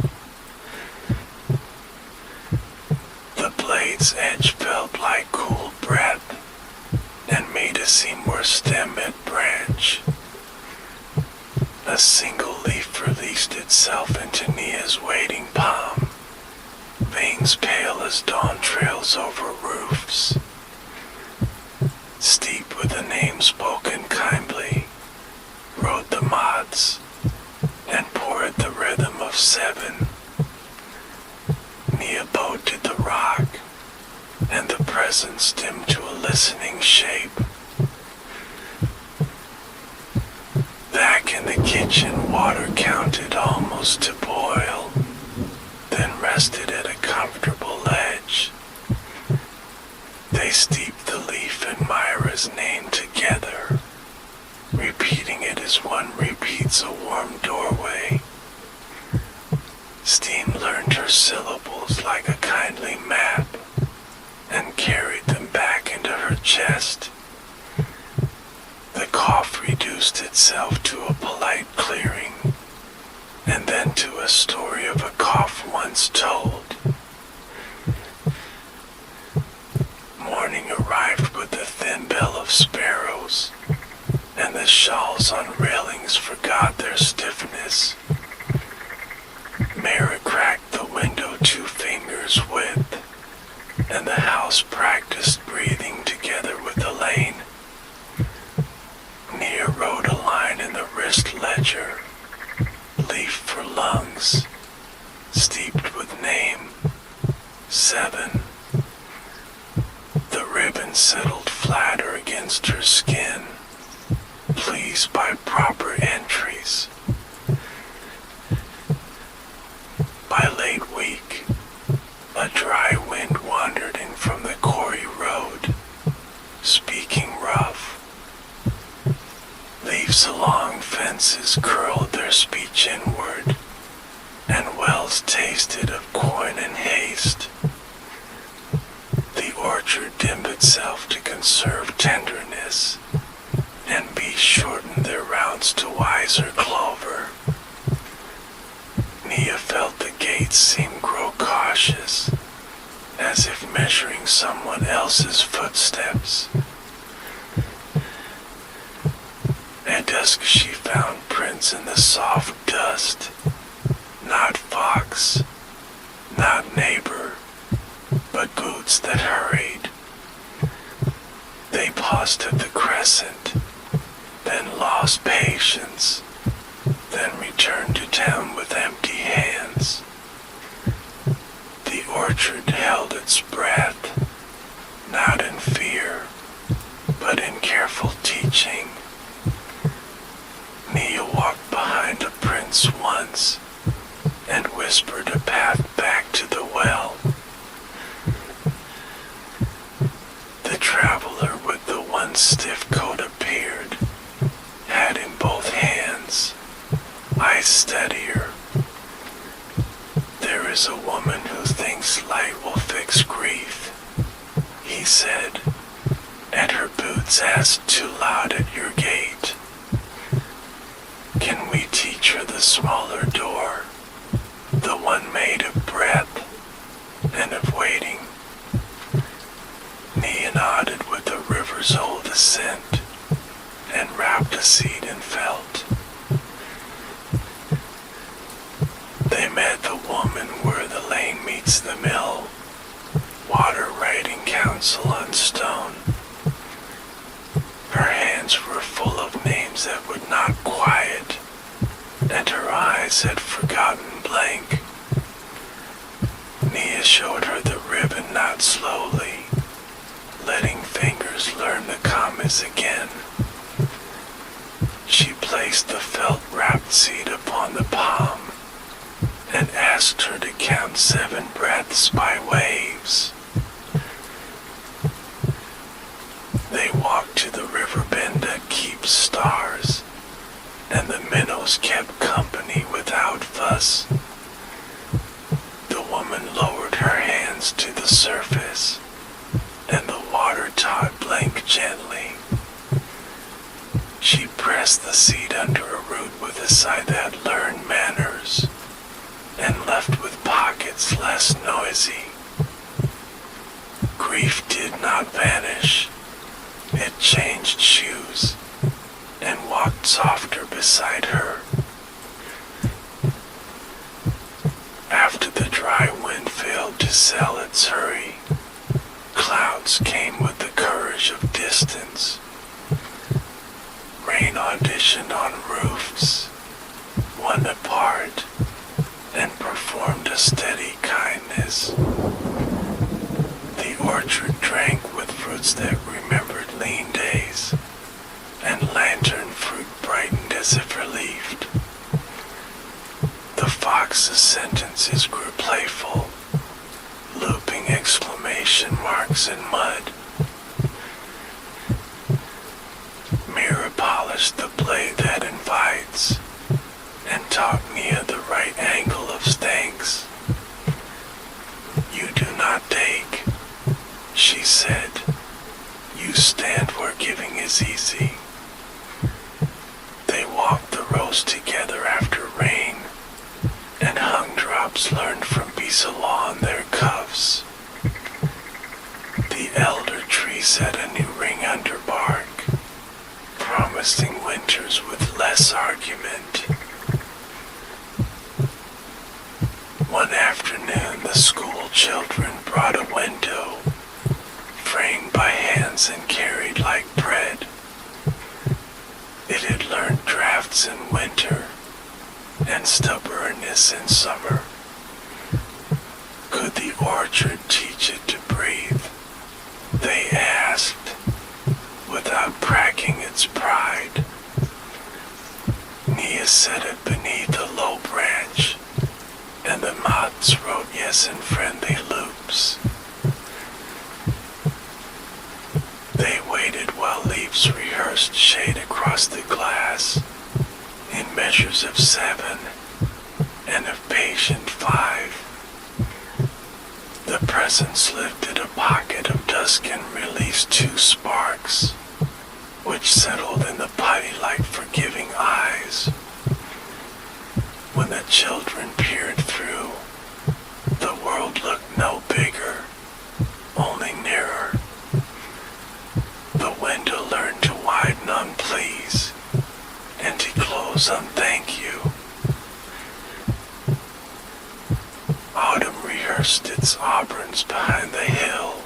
The blade's edge felt like cool breath, and made a seamless stem and branch. A single leaf released itself into Nia's waiting palm, veins pale as dawn trails over roofs. Steeped with a name spoken kindly, rode the moths, and poured the rhythm of 7. Nia bowed to the rock, and the presence dimmed to a listening shape. Back in the kitchen, water counted almost to boil, then rested at a comfortable edge. They steeped the leaf and Myra's name together, repeating it as one repeats a warm doorway. Steam learned her syllables like a kindly map and carried them back into her chest. The cough reduced itself to a polite clearing, and then to a story of a cough once told. Morning arrived with the thin bell of sparrows, and the shawls on railings forgot their stiffness. Mara cracked the window 2 fingers width, and the house practiced breathing together with Elaine. Nia wrote a line in the wrist ledger, leaf for lungs, steeped with name, 7. The ribbon settled flatter against her skin, pleased by proper entries. By late week, a dry wind wandered in from the quarry road, speaking rough. Leaves along fences curled their speech inward, and wells tasted of corn and haste. The orchard dimmed itself to conserve tenderness, and bees shortened their routes to wiser clover. Nia felt the gates seem grow cautious, as if measuring someone else's footsteps. At dusk she found prints in the soft dust, not fox, not neighbor, but boots that hurried. They paused at the crescent, then lost patience, then returned to town with empty hands. The orchard held its breath, not in fear, but in careful teaching. Nia walked behind a prince once, and whispered a path back to the well. The traveler with the one stiff coat appeared, hat in both hands, eyes steadier. There is a woman who thinks light will fix grief, he said, and her boots asked too loud at your gate. Can we teach her the smaller door, the one made of breath and of waiting? Nia nodded with the river's old ascent, and wrapped a seat in felt. They met the woman where the lane meets the mill, water writing counsel on stone. Her hands were full of names that would not quiet, and her eyes had forgotten blank. Nia showed her the ribbon not slowly, letting fingers learn the commas again. She placed the felt-wrapped seed upon the palm, and asked her to count 7 breaths by waves. They walked to the river bend that keeps stars, and the minnows kept company without fuss. The woman lowered her hands to the surface, and the water taught blank gently. She pressed the seed under a root with a sigh that learned manners, and left with pockets less noisy. Grief did not vanish. It changed shoes, and walked softer beside her. After the dry wind failed to sell its hurry, clouds came with the courage of distance. Rain auditioned on roofs, one apart, and performed a steady kindness. The orchard drank with fruits that remembered lean days, and lantern fruit brightened as if relieved. The fox's sentences grew playful, looping exclamation marks in mud. recess argument. One afternoon, the school children brought a window, framed by hands and carried like bread. It had learned drafts in winter and stubbornness in summer. Could the orchard teach it to breathe? They asked, without cracking its pride. Nia set it beneath a low branch, and the moths wrote yes in friendly loops. They waited while leaves rehearsed shade across the glass, in measures of 7 and of patient 5. The presence lifted a pocket of dusk and released 2 sparks, which settled in the putty like forgiving eyes. When the children peered through, the world looked no bigger, only nearer. The window learned to widen on please, and to close on thank you. Autumn rehearsed its auburns behind the hill,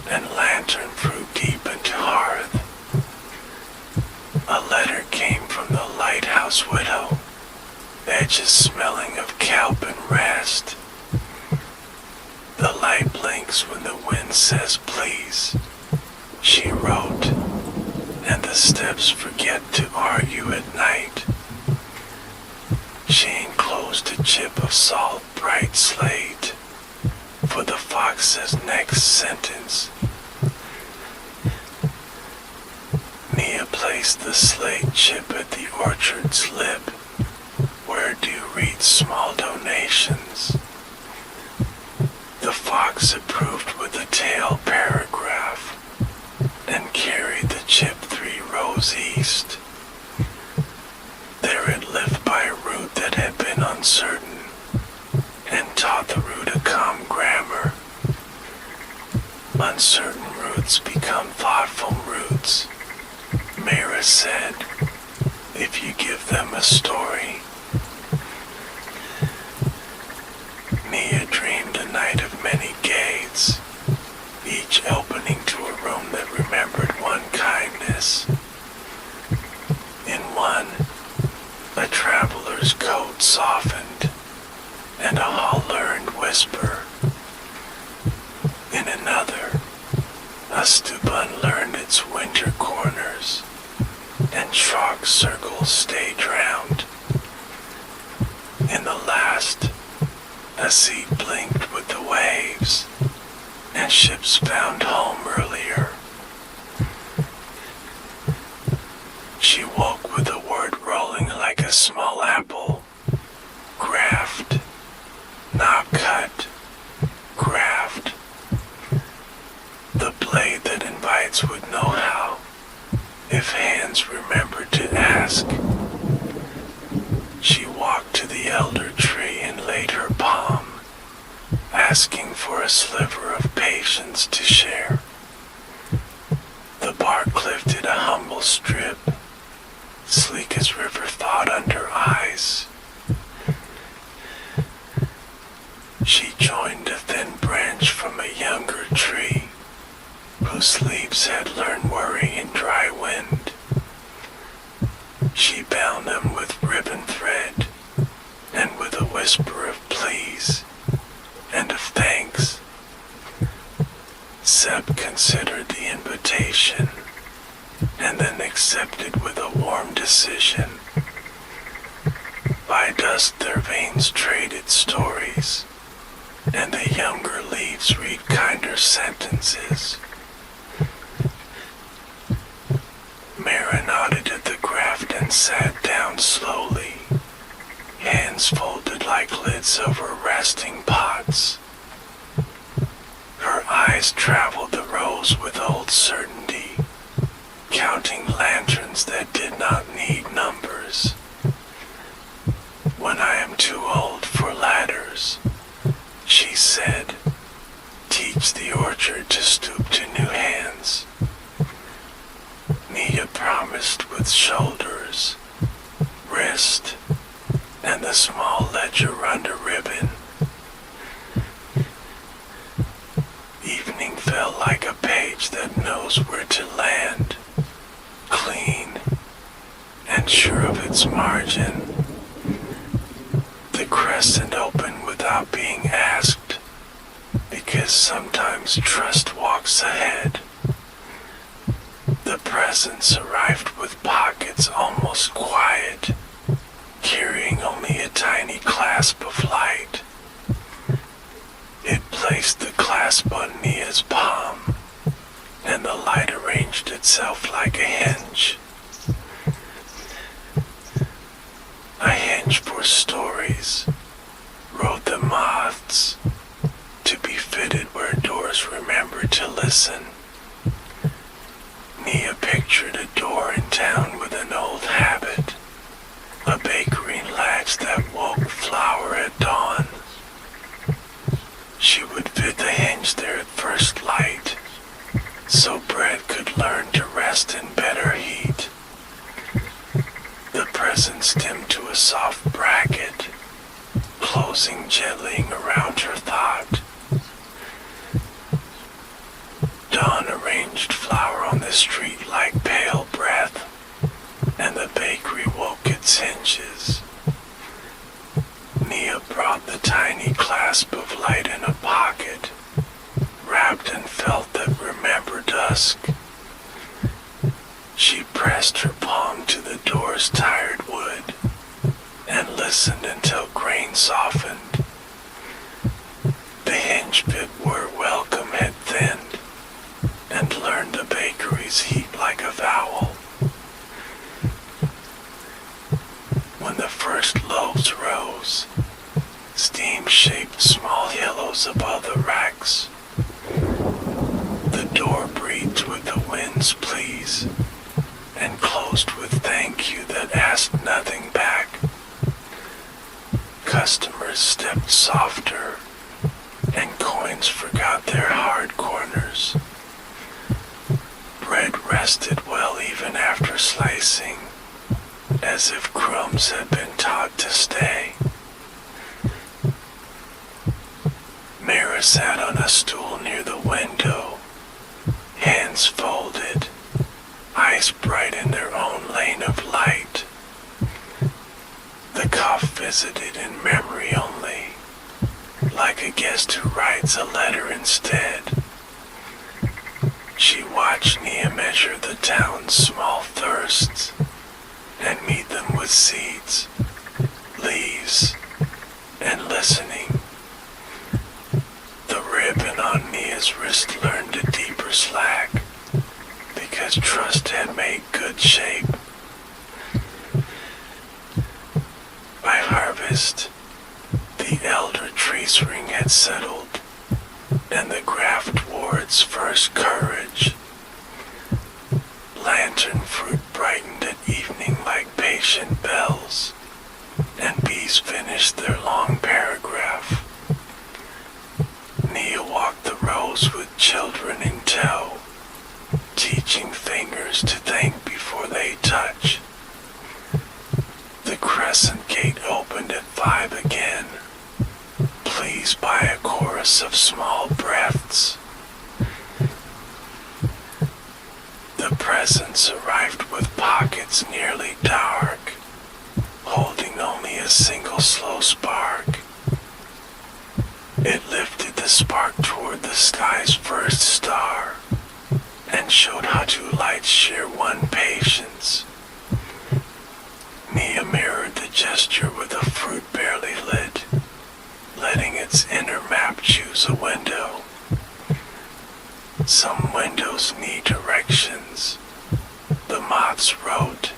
and lantern grew deep into hearth. A letter came from the lighthouse widow, edges smelling of kelp and rest. The light blinks when the wind says please, she wrote, and the steps forget to argue at night. She enclosed a chip of salt bright slate for the fox's next sentence. Nia placed the slate chip at the orchard's lip, where Dew reads small donations. The fox approved with a tail paragraph, and carried the chip 3 rows east. There it lived by a route that had been uncertain, and taught the route a calm grammar. Uncertain roots become thoughtful roots, Mira said, if you give them a story. Nia dreamed a night of many gates, each opening to a room that remembered one kindness. In one, a traveler's coat softened, and a hall-learned whisper. In another, a stupa unlearned its winter corners, and chalk circles stay drowned. In the last, a sea blinked with the waves, and ships found home earlier. She woke with the word rolling like a small apple. Graft, not cut, graft. The blade that invites would know how, if hands remembered to ask. She walked to the elder tree and laid her palm, asking for a sliver of patience to share. The bark lifted a humble strip, sleek as river thought under eyes. She joined a thin branch from a younger tree, whose leaves had learned worry in dry wind. She bound them with ribbon thread, and with a whisper of please and of thanks. Seb considered the invitation, and then accepted with a warm decision. By dusk their veins traded stories, and the younger leaves read kinder sentences. Mara nodded at the graft and sat down slowly, hands folded like lids over resting pots. Her eyes traveled the rows with old certainty, counting lanterns that did not need numbers. When I am too old for ladders, she said, teach the orchard to stoop to new hands. Nia promised with shoulders a small ledger under ribbon. Evening felt like a page that knows where to land, clean and sure of its margin. The crescent opened without being asked, because sometimes trust walks ahead. The presence arrived with pockets almost quiet, carrying only a tiny clasp of light. It placed the clasp on Nia's palm, and the light arranged itself like a hinge. A hinge for stories, wrote the moths, to be fitted where doors remember to listen. Nia pictured a door in town with an old habit, a bakery latch that woke flour at dawn. She would fit the hinge there at first light, so bread could learn to rest in better heat. The presence dimmed to a soft bracket, closing gently around her thought. Dawn arranged flour on the street like pale breath, and the bakery woke its hinges. Nia brought the tiny clasp of light in a pocket, wrapped and felt that remembered dusk. She pressed her palm to the door's tired wood, and listened until grain softened. The hinge bit where welcome had thinned, and learned the bakery's heat like a vowel. When the first loaves rose, steam shaped small yellows above the racks. The door breathed with the wind's pleas, and closed with thank you that asked nothing back. Customers stepped softer, and coins forgot their hard corners. Bread rested well even after slicing, as if crumbs had been taught to stay. Mira sat on a stool near the window, hands folded, eyes bright in their own lane of light. The cough visited in memory only, like a guest who writes a letter instead. She watched Nia measure the town's small thirsts, and meet them with seeds, leaves, and listening. The ribbon on Nia's wrist learned a deeper slack, because trust had made good shape. By harvest, the elder tree's ring had settled, and the graft wore its first courage. Lantern fruit brightened at evening like patient bells, and bees finished their long paragraph. Nia walked the rows with children in tow, teaching fingers to think before they touch. The crescent gate opened at 5 again, pleased by a chorus of small breaths. The presence arrived with pockets nearly dark, holding only a single slow spark. It lifted the spark toward the sky's first star, and showed how two lights share one patience. Nia mirrored the gesture with a fruit barely lit, letting its inner map choose a window. Some windows need directions, the moths wrote,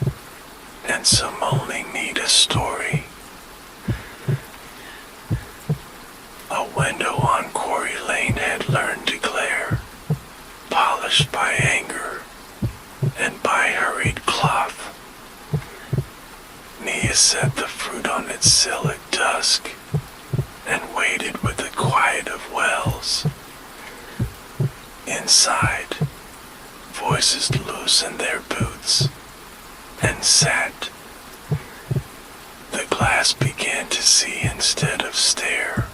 and some only need a story. A window on Quarry Lane had learned to glare, polished by anger and by hurried cloth. Nia set the fruit on its sill at dusk, and waited with the quiet of wells. Inside, voices loosened their boots, and sat. The glass began to see instead of stare,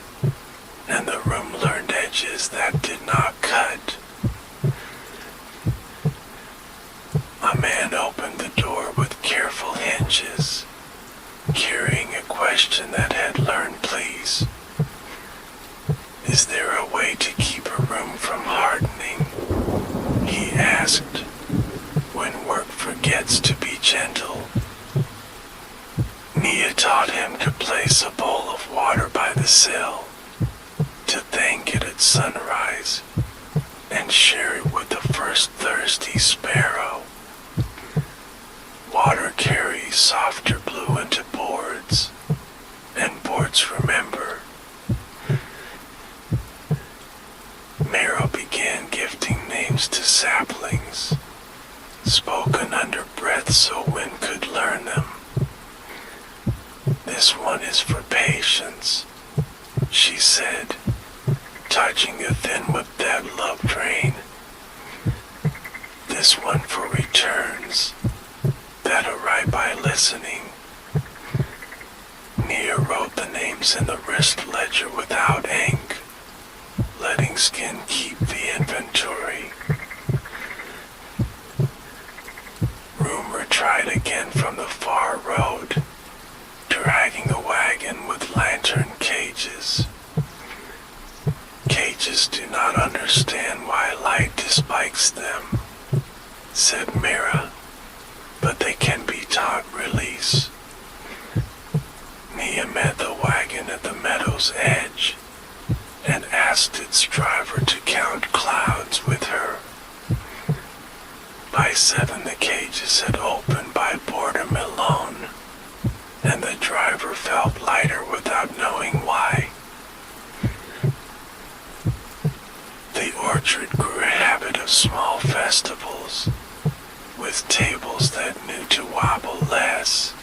and the room learned edges that did not cut. A man opened the door with careful hinges, carrying a question that had learned please. Is there a way to keep a room from hardening? He asked, when work forgets to be gentle. Nia taught him to place a bowl of water by the sill, to thank it at sunrise, and share it with the first thirsty sparrow. Water carries softer blue into boards, and boards remember. Mara began gifting names to saplings, spoken under breath so wind could learn them. This one is for patience, she said, touching the thin whip that loved rain. This one for returns, that arrive by listening. Nia wrote the names in the wrist ledger without ink, letting skin keep the inventory. Rumor tried again from the far road, dragging a wagon with lantern cages. Cages do not understand why light dislikes them, said Mira, but they can be taught release. Nia met the wagon at the meadow's edge and asked its driver to count clouds with her. By 7 the cages had opened by boredom alone, and the driver felt lighter without knowing why. The orchard grew a habit of small festivals, with tables that knew to wobble less.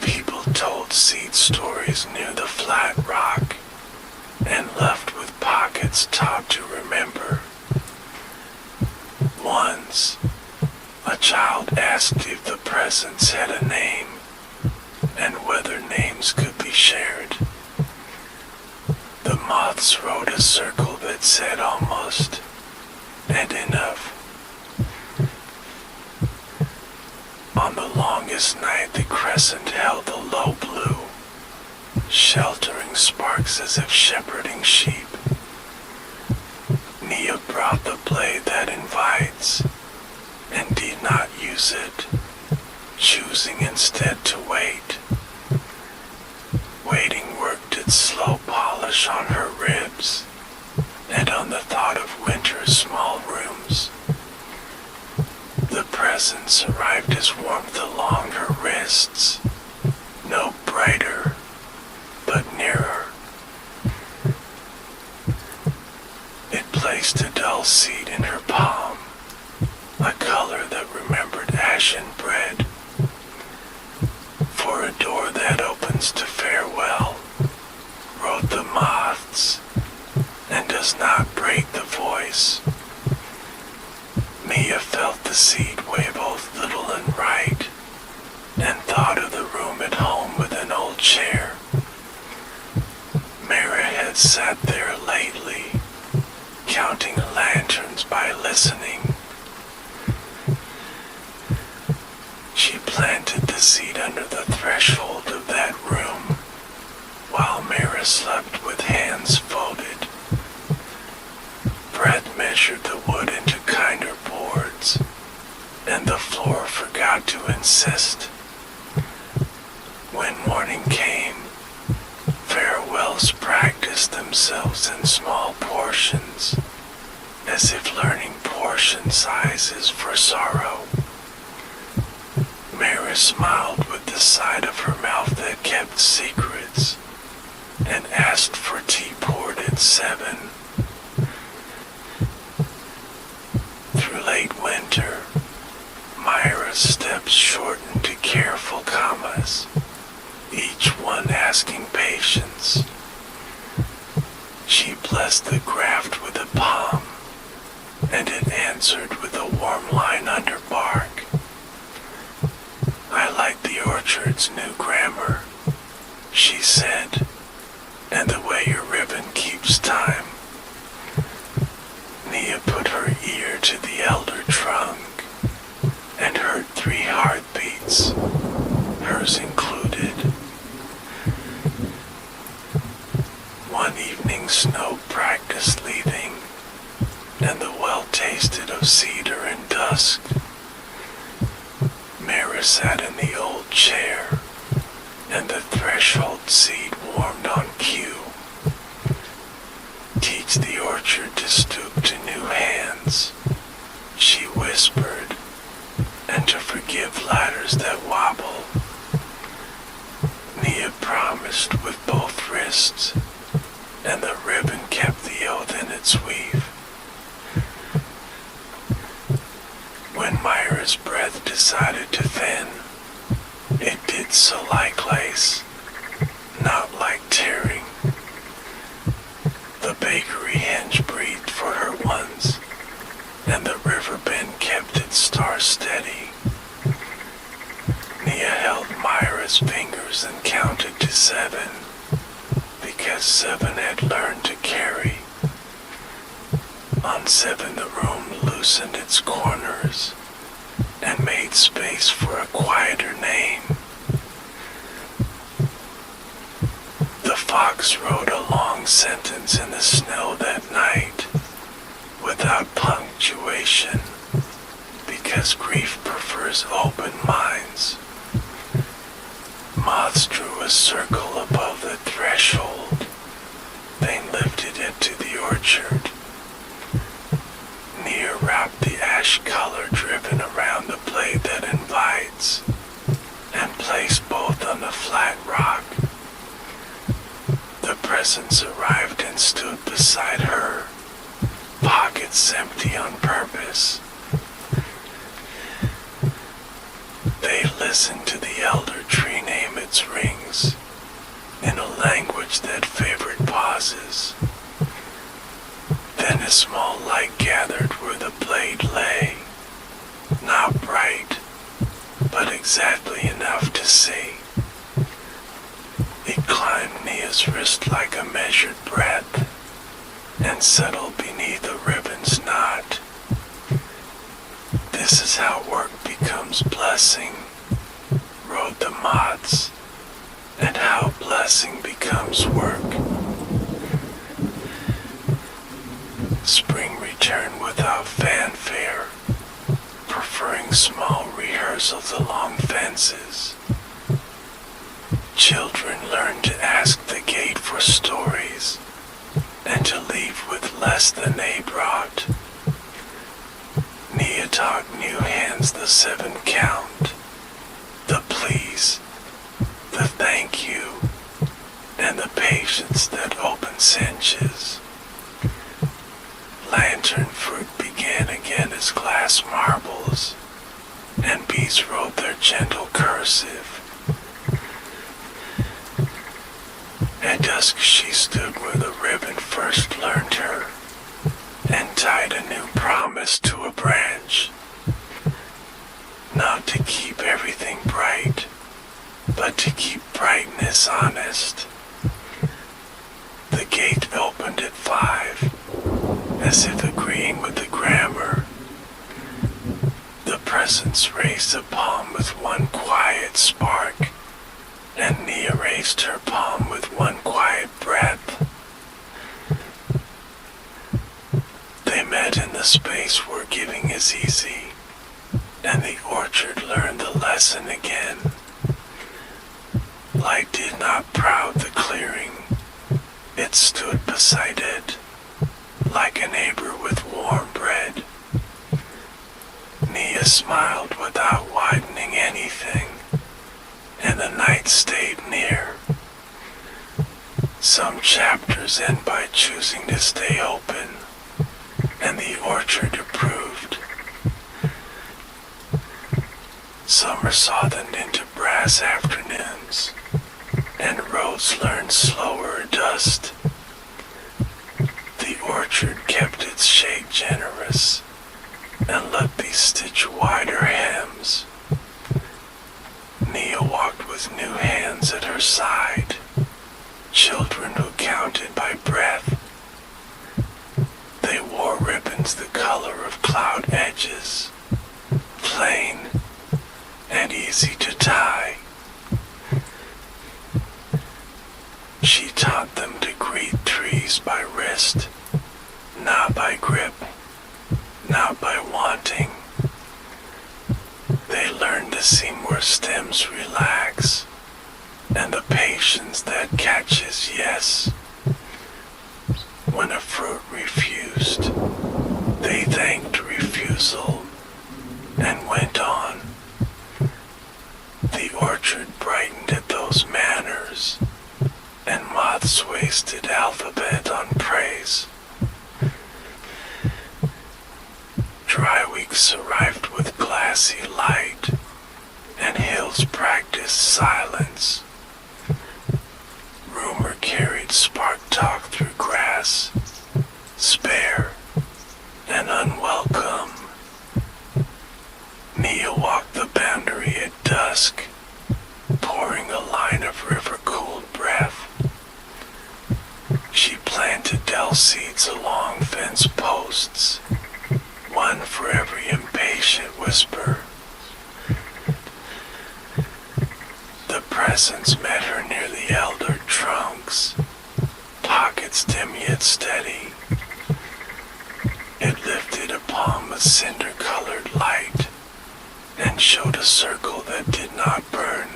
People told seed stories near the flat rock, and left with pockets taught to remember. Once, a child asked if the presents had a name, and whether names could be shared. The moths wrote a circle that said almost, and enough. On the longest night the crescent held the low blue, sheltering sparks as if shepherding sheep. Nia brought the blade that invites, and did not use it, choosing instead to wait. Waiting worked its slow polish on her ribs, and on the thought of winter's small rooms. The presents arrived as warmth along her wrists, no brighter, but nearer. It placed a dull seed in her palm, a color that remembered ashen bread. For a door that opens to farewell, wrote the moths, and does not break the voice. Mia felt the seed weigh both little and right, and thought of the room at home with an old chair. Mara had sat there lately, counting lanterns by listening. She planted the seed under the threshold of that room, while Mara slept with hands folded. Breath measured the wood into kinder boards, and the floor forgot to insist. When morning came, farewells practiced themselves in small portions, as if learning portion sizes for sorrow. Mara smiled with the side of her mouth that kept secrets, and asked for tea poured at 7. Through late winter, Myra's steps shortened to careful commas, each one asking patience. She blessed the graft with a palm, and it answered with a warm line under bark. I like the orchard's new grass. grammar, she said, and the way your ribbon keeps time. Nia put her ear to the elder trunk and heard 3 heartbeats, hers included. One evening Snow practiced leaving, and the well tasted of cedar and dusk. Mara sat in the old chair, and the threshold seat warmed on cue. Teach the orchard to stoop to new hands, she whispered, and to forgive ladders that wobble. Nia promised with both wrists, and the ribbon kept the oath in its weave. When Myra's breath decided to thin, it did so like lace, not like tearing. The bakery hinge breathed for her once, and the river bend kept its star steady. Nia held Myra's fingers and counted to 7, because 7 had learned to carry. On 7 the room loosened its corners and made space for a quieter name. The fox wrote a long sentence in the snow that night, without punctuation, because grief prefers open minds. Moths drew a circle above the threshold, then lifted it to the orchard. Nia wrapped the ash color driven around the blade that invites, and placed both on the flat rock. The presents arrived and stood beside her, pockets empty on purpose. They listened to the elder tree name its rings, in a language that favored pauses. Then a small light gathered where the blade lay, not bright, but exactly enough to see. It climbed Nia's wrist like a measured breath, and settled beneath a ribbon's knot. This is how work becomes blessing, wrote the moths, and how blessing becomes work. Spring returned without fanfare, preferring small rehearsals along fences. Children learned to ask the gate for stories, and to leave with less than they brought. Nia taught new hands the 7 count, the please, the thank you, and the patience that opens cinches. Lantern fruit began again as glass marbles, and bees wrote their gentle cursive. At dusk she stood where the ribbon first learned her, and tied a new promise to a branch. Not to keep everything bright, but to keep brightness honest. The gate opened at 5, as if agreeing with the grammar. The presence raised a palm with one quiet spark, and Nia raised her palm with one quiet breath. They met in the space where giving is easy, and the orchard learned the lesson again. Light did not proud the clearing, it stood beside it, like a neighbor with warm bread. Nia smiled without widening anything, and the night stayed near. Some chapters end by choosing to stay open, and the orchard approved. Summer softened into brass afternoons, and roads learned slower dust. The orchard kept its shade generous, and let these stitch wider hems. Nia walked with with new hands at her side, children who counted by breath. They wore ribbons the color of cloud edges, plain and easy to tie. She taught them to greet trees by wrist, not by grip, not by wanting. They learned to see more stems relax, and the patience that catches yes. When a fruit refused, they thanked refusal and went on. The orchard brightened at those manners, and moths wasted alphabet on praise. Dry weeks arrived with glassy light, and hills practiced silence. Rumor carried spark talk through grass, spare and unwelcome. Nia walked the boundary at dusk, pouring a line of river-cooled breath. She planted dell seeds along fence posts, one for every impatient whisper. The presence met her near the elder trunks, pockets dim yet steady. It lifted a palm with cinder-colored light and showed a circle that did not burn.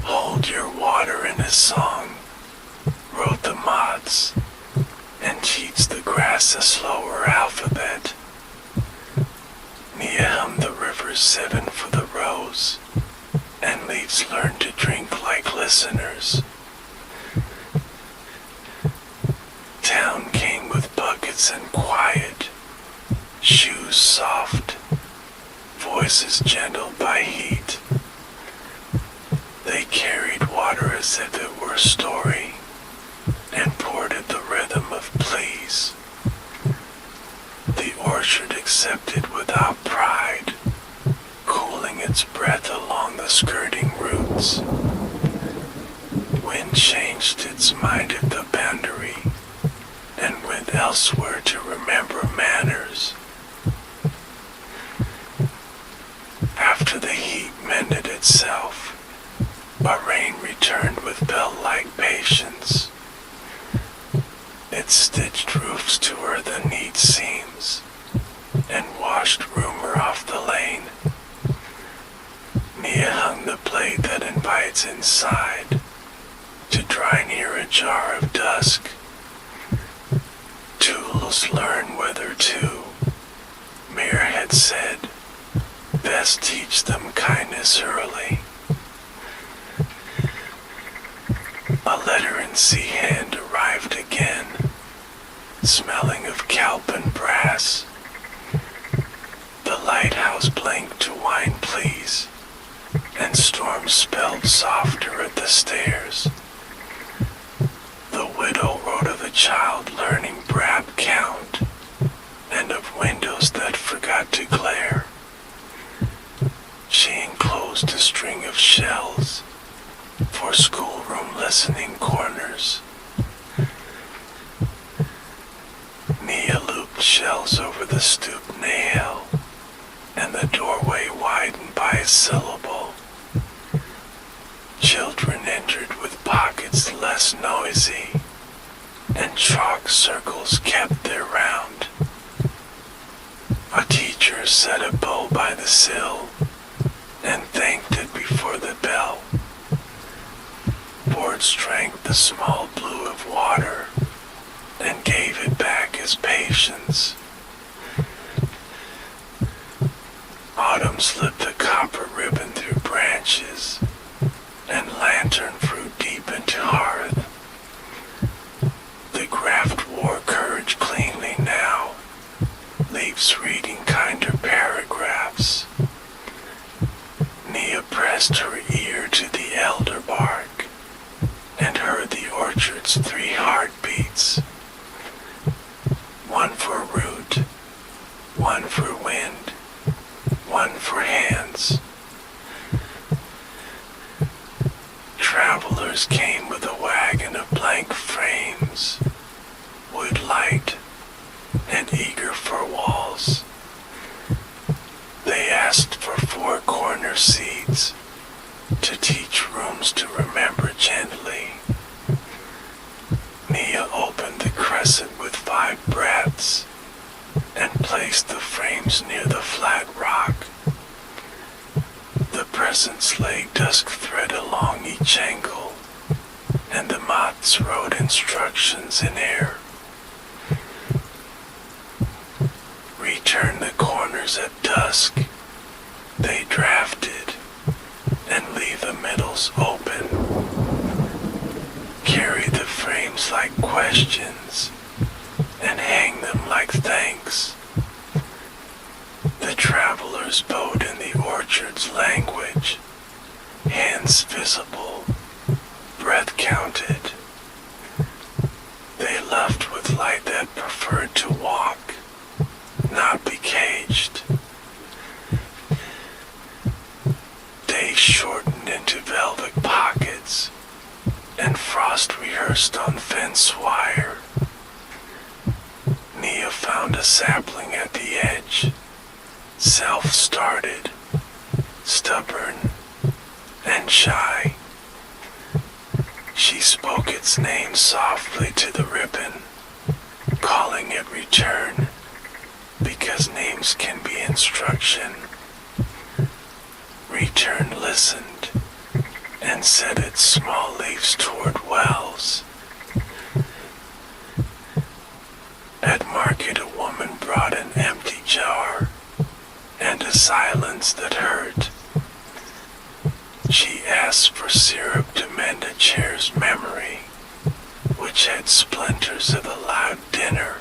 Hold your water in a song, wrote the moths, and teach the grass a slower alphabet. Nia hummed the river's 7 for the rose, and leaves learned to drink like listeners. Town came with buckets and quiet, shoes soft, voices gentle by heat. They carried water as if it were a story, and poured at the rhythm of pleas. The orchard accepted without pride, cooling its breath along the skirting roots. Wind changed its mind at the boundary, and went elsewhere to remember manners. After the heat mended itself, a rain returned with bell-like patience. It stitched roofs to earthen neat seams, and washed rumor off the lane. Nia hung the blade that invites inside, to dry near a jar of dusk. Tools learn whether to, Mir had said, best teach them kindness early. A letter in sea hand arrived again, smelling of kelp and brass. The lighthouse blinked to wine please, and storm spelled softer at the stairs. The widow wrote of a child learning brab count, and of windows that forgot to glare. She enclosed a string of shells for schoolroom listening corners. Nia looped shells over the stoop nail, and the doorway widened by a syllable. Children entered with pockets less noisy, and chalk circles kept their round. A teacher set a bow by the sill, and thanked it before the bell. Boards drank the small blue of water, and gave it back as patience. Autumn slipped a copper ribbon through branches, and lantern fruit deep into hearth. The graft wore courage cleanly now, leaves reading kinder paragraphs. Nia pressed her ear to the elder bark, and heard the orchard's 3 heartbeats. One for root, one for wind, one for hands. travelers came with a wagon of blank frames, wood light, and eager for walls. They asked for 4 corner seats to teach rooms to remember gently. Nia opened the crescent with 5 breaths and placed the frames near the flat rock. The presents lay dusk thread along each angle, and the moths wrote instructions in air. Return the corners at dusk, they drafted, and leave the middles open. Carry the frames like questions, and hang them like thanks. The travelers bowed in the orchard's language, hands visible, breath counted. They loved with light that preferred to walk, not be caged. Days shortened into velvet pockets, and frost rehearsed on fence wire. Nia found a sapling at the edge, self-started, stubborn, and shy. She spoke its name softly to the ribbon, calling it return, because names can be instruction. Return listened, and set its small leaves toward wells. At market a woman brought an empty jar, and a silence that hurt. She asked for syrup to mend a chair's memory, which had splinters of the loud dinner.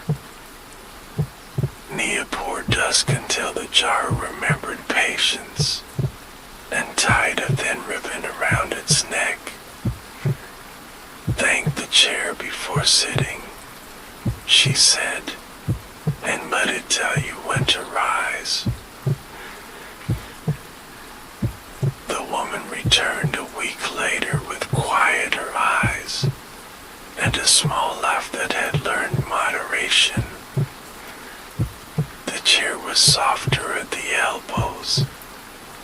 Nia poured dusk until the jar remembered patience, and tied a thin ribbon around its neck. Thanked the chair before sitting, she said, and let it tell you when to rise. The woman returned a week later with quieter eyes, and a small laugh that had learned moderation. The chair was softer at the elbows,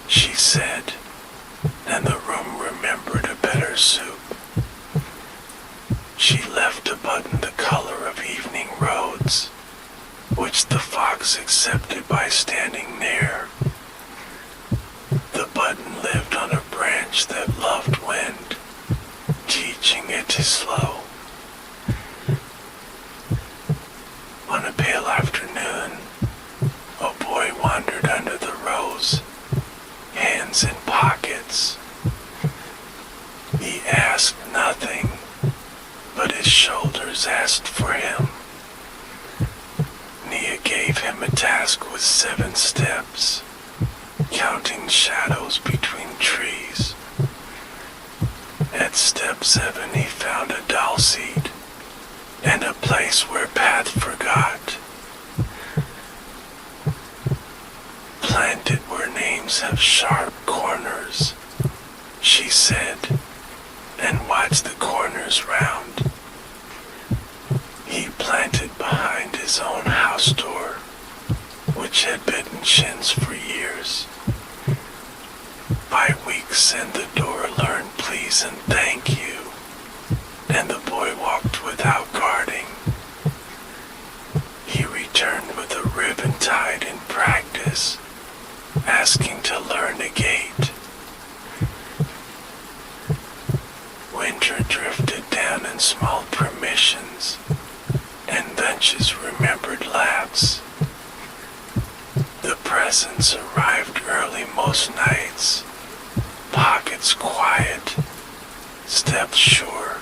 she said, and the room remembered a better soup. She left a button the color of evening roads, which the fox accepted by standing near. The button lived on a branch that loved wind, teaching it to slow. On a pale afternoon, a boy wandered under the rose, hands in pockets. He asked nothing, but his shoulders asked for him. Nia gave him a task with 7 steps, counting shadows between trees. At step 7 he found a doll seat, and a place where path forgot. Planted where names have sharp corners, she said, and watched the corners round. He planted behind his own house door, which had bitten chins for years. By weeks and the door learned please and thank you, and the boy walked without guarding. He returned with a ribbon tied in practice, asking to learn a gait. Winter drifted down in small permissions, and benches remembered laps. The presents arrived early most nights, pockets quiet, steps sure.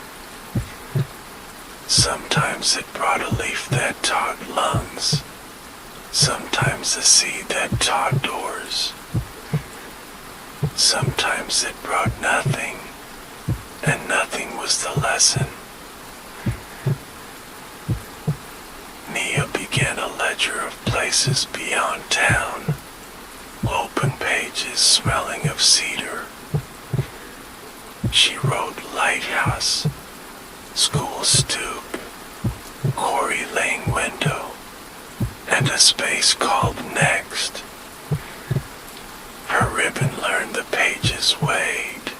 Sometimes it brought a leaf that taught lungs, sometimes a seed that taught doors. Sometimes it brought nothing, and nothing was the lesson. Nia began a ledger of places beyond town, open pages smelling of cedar. She wrote lighthouse chaos, school stoop, quarry lane window, and a space called next. Her ribbon learned the pages weighed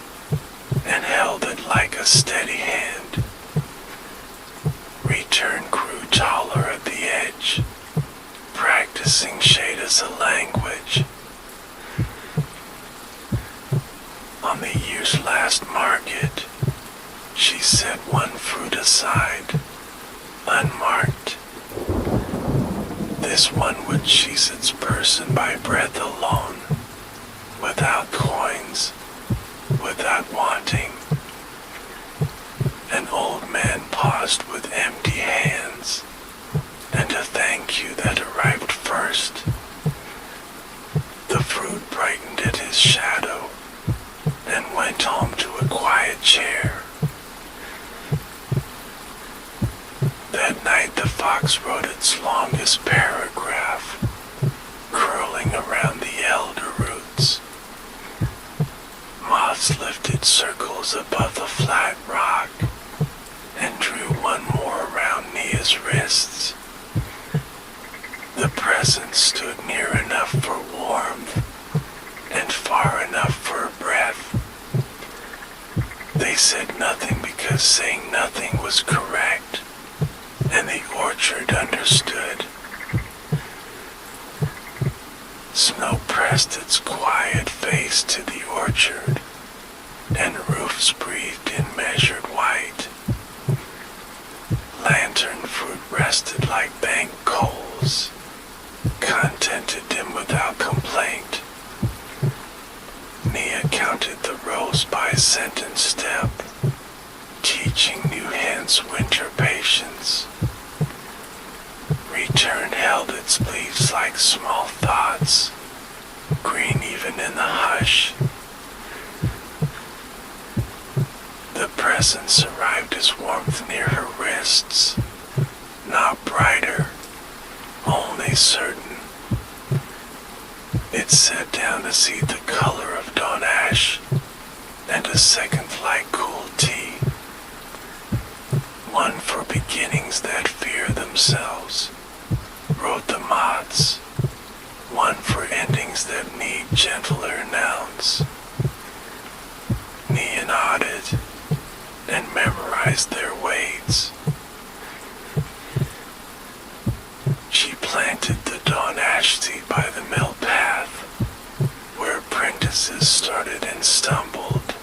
and held it like a steady hand. Return grew taller at the edge, practicing shade as a language. On the year's last market, she set one fruit aside, unmarked. This one would cheese its person by breath alone, without coins, without wanting. An old man paused with empty hands, and a thank you that arrived first. The fruit brightened at his shadow, and went home to a quiet chair. That night the fox wrote its longest paragraph, curling around the elder roots. Moths lifted circles above the flat rock, and drew one more around Nia's wrists. The present stood near enough for warmth, and far enough for a breath. They said nothing because saying nothing was correct, and the orchard understood. Snow pressed its quiet face to the orchard, and roofs breathed in measured white. Lantern fruit rested like bank coals, contented him without complaint. Nia counted the rows by sentence step, teaching new hens winter patience. Return held its leaves like small thoughts, green even in the hush. The presence arrived as warmth near her wrists, not brighter, only certain. It sat down to see the color of dawn ash, and a second like cool tea. One for beginnings that fear themselves, wrote the moths. One for endings that need gentler nouns. Nia nodded and memorized their weights. She planted the dawn ash seed by the mill path, where apprentices started and stumbled.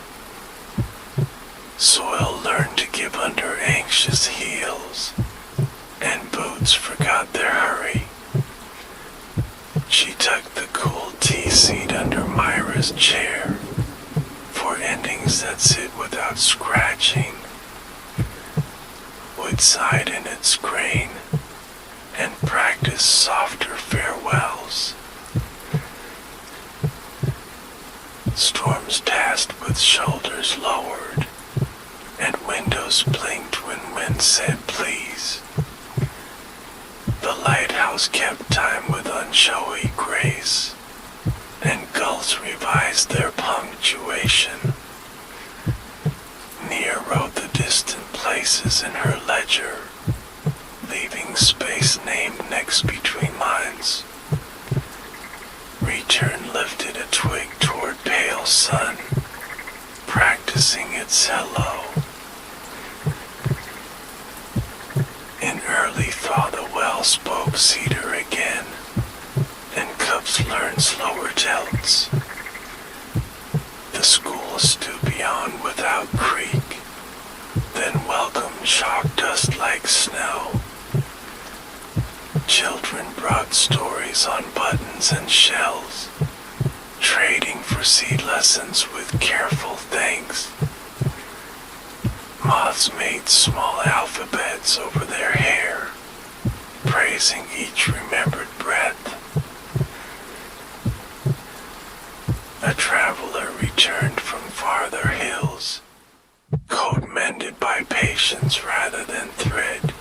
Soil learned to give under anxious heels, and boots forgot their hurry. She tucked the cool tea seed under Myra's chair, for endings that sit without scratching. Wood sighed in its grain, and practiced softer farewells. Storms passed with shoulders lowered, and windows blinked when wind said please. The lighthouse kept time with unshowy grace, and gulls revised their punctuation. Nia wrote the distant places in her ledger, leaving space named next between lines. Return lifted a twig toward pale sun, practicing its hello. In early thaw the well spoke cedar again, and cups learned slower tilts. The school stood beyond without creak, then welcomed chalk dust like snow. Children brought stories on buttons and shells, trading for seed lessons with careful thanks. Moths made small alphabets over their hair, praising each remembered breath. A traveler returned from farther hills, coat mended by patience rather than thread.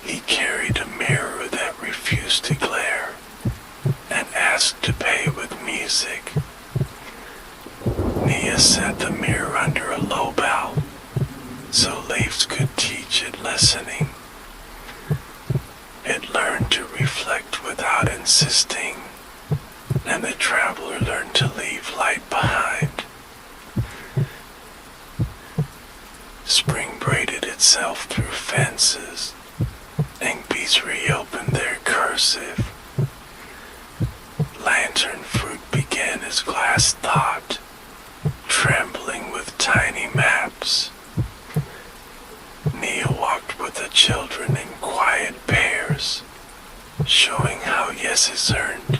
He carried a mirror that refused to glare, and asked to pay with music. Nia set the mirror under a low bough, so leaves could teach it listening. It learned to reflect without insisting, and the traveler learned to leave light behind. Spring braided itself through fences, and bees reopened their cursive. Lantern fruit began as glass thought, trembling with tiny maps. Nia walked with the children in quiet pairs, showing how yes is earned.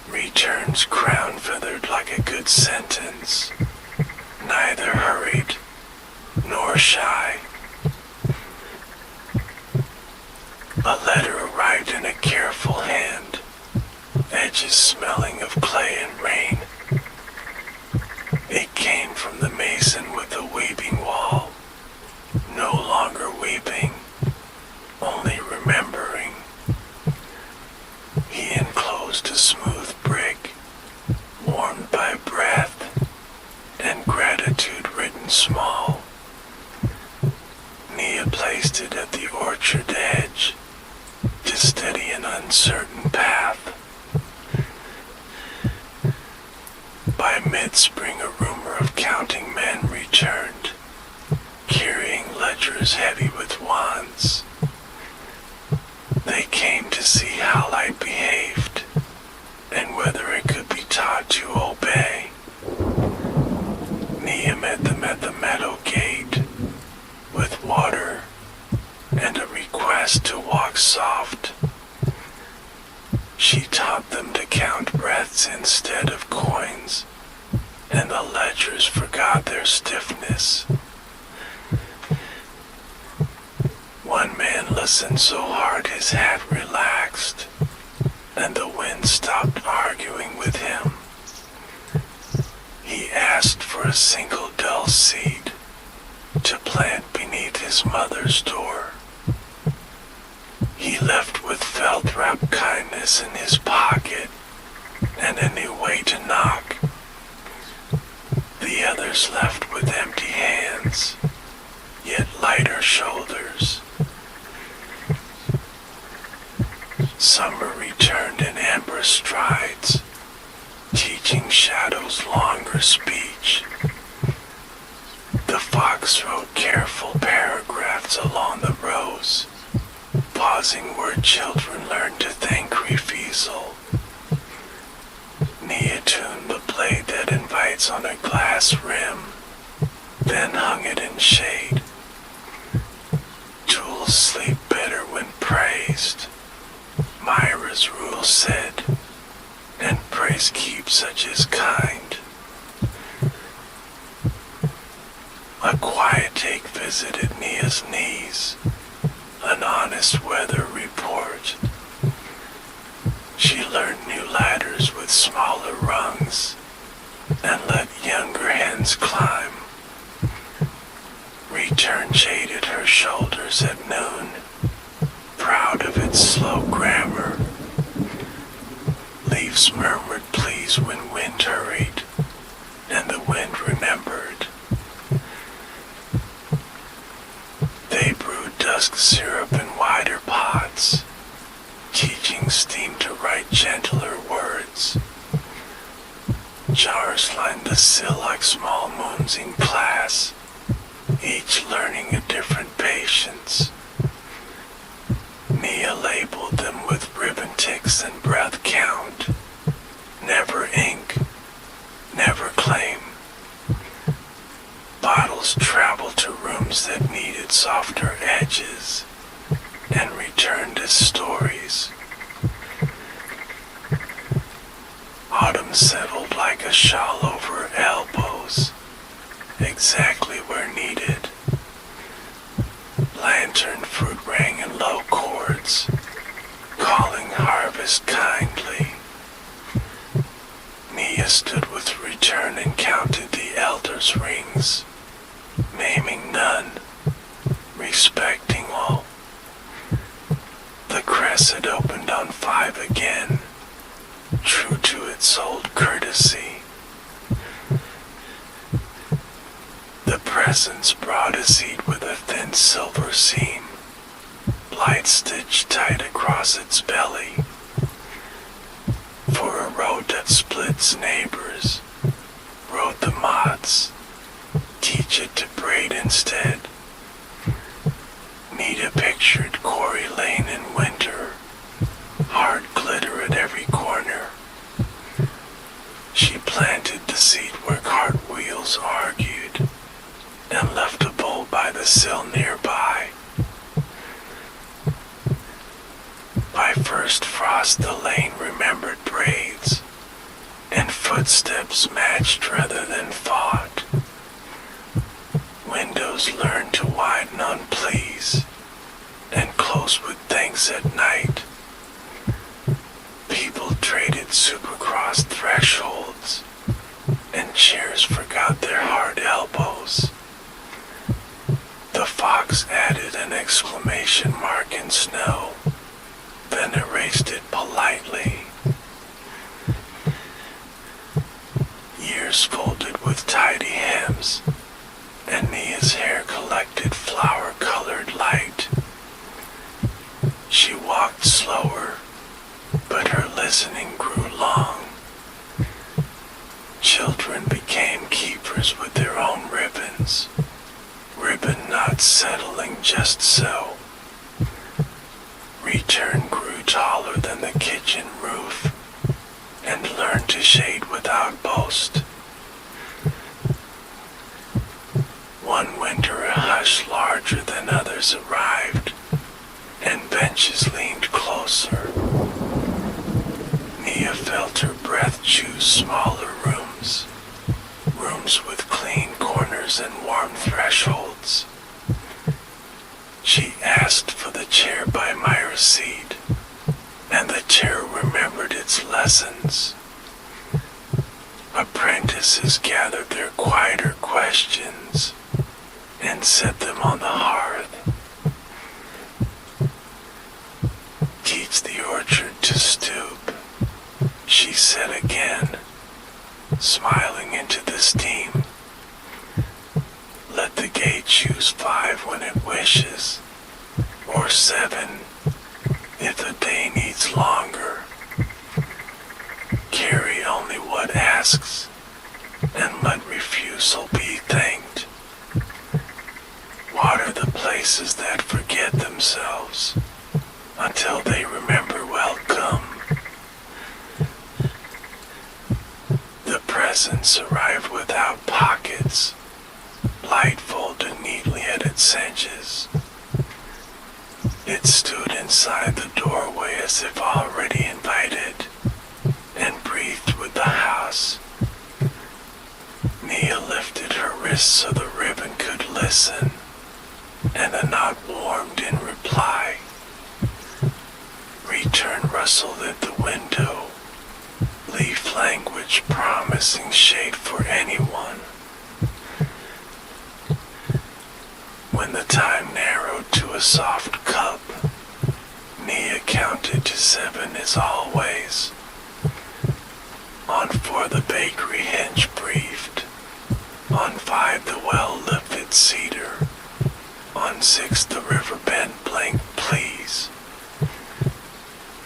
Returns crown feathered like a good sentence, neither hurried nor shy. A letter arrived in a careful hand, edges smelling of clay and rain. It came from the mason with the weeping wall, no longer weeping, only remembering. He enclosed a smooth brick, warmed by breath and gratitude written small. Nia placed it at the orchard edge to steady an uncertain path. By mid-spring, a rumor of counting men returned, carrying ledgers heavy with wands. They came to see how light behaved, and whether it could be taught to obey. Nia met them at the meadow gate, with water and a request to walk soft. She taught them to count breaths instead of coins, and the ledgers forgot their stiffness. One man listened so hard his hat relaxed, and the wind stopped arguing with him. He asked for a single dull seed to plant beneath his mother's door. He left with felt-wrapped kindness in his pocket and a new way to knock. The others left with empty hands, yet lighter shoulders. Summer returned in amber strides, teaching shadows longer speech. The fox wrote careful paragraphs along the rows, pausing where children learned to thank refusal. Nia tuned the blade that invites on a glass rim, then hung it in shade. Tools sleep better when praised, Myra's rule said, and praise keeps such as kind. A quiet take visited Nia's knees, an honest weather report. She learned new ladders with smaller rungs, and let younger hens climb. Return jaded her shoulders at noon, proud of its slow grammar. Leaves murmured please when wind hurried, and the wind remembered. They brewed dusk syrup in wider pots, teaching steam to write gentler words. Jars lined the sill like small moons in class, each learning a different patience. Nia labeled them with ribbon ticks and breath count. Never ink, never claim. Bottles traveled to rooms that needed softer edges and returned as stories. Autumn settled like a shawl over elbows, exactly where needed. Lantern fruit rang in low chords, calling harvest kindly. Nia stood with return and counted the elders' rings, naming none, respecting all. The crescent opened on 5 again, true to its old courtesy. The presents brought a seat with a thin silver seam, light stitched tight across its belly. For a road that splits neighbors, wrote the mods, teach it to braid instead. Nita pictured Quarry Lane in winter, hard glitter at every corner. She planted the seat where cartwheels argued, and left a bowl by the sill nearby. By first frost the lane remembered braids, and footsteps matched rather than fought. Windows learned to widen on pleas, and close with thanks at night. People traded supercross thresholds, and chairs forgot their hard elbows. The fox added an exclamation mark in snow, then erased it politely. Years folded with tidy hems, and Nia's hair collected flower-colored light. She walked slower, but her listening grew long. Children became keepers with their own ribbons, ribbon knots settling just so. Return grew taller than the kitchen roof, and learned to shade without boast. One winter a hush larger than others arrived, and benches leaned closer. Nia felt her breath choose smaller rooms, rooms with clean corners and warm thresholds. She asked for the chair by Myra's seat, and the chair remembered its lessons. Apprentices gathered their quieter questions and set them on the hearth. Teach the orchard to stoop, she said again, smiling into the steam. Let the gate choose 5 when it wishes, or 7 if the day needs longer. Carry only what asks, and let refusal be thanked. Water the places that forget themselves, until they remember welcome. The presents arrived without pockets, light folded neatly at its edges. It stood inside the doorway as if already invited, and breathed with the house. Nia lifted her wrist so the ribbon could listen, and a knot warmed in reply. Return rustled at the window, leaf language promising shade for anyone. When the time narrowed to a soft cup, Nia counted to 7 as always. On 4 the bakery hinge breathed, on 5 the well-lifted cedar, on 6 the river bent blinked please.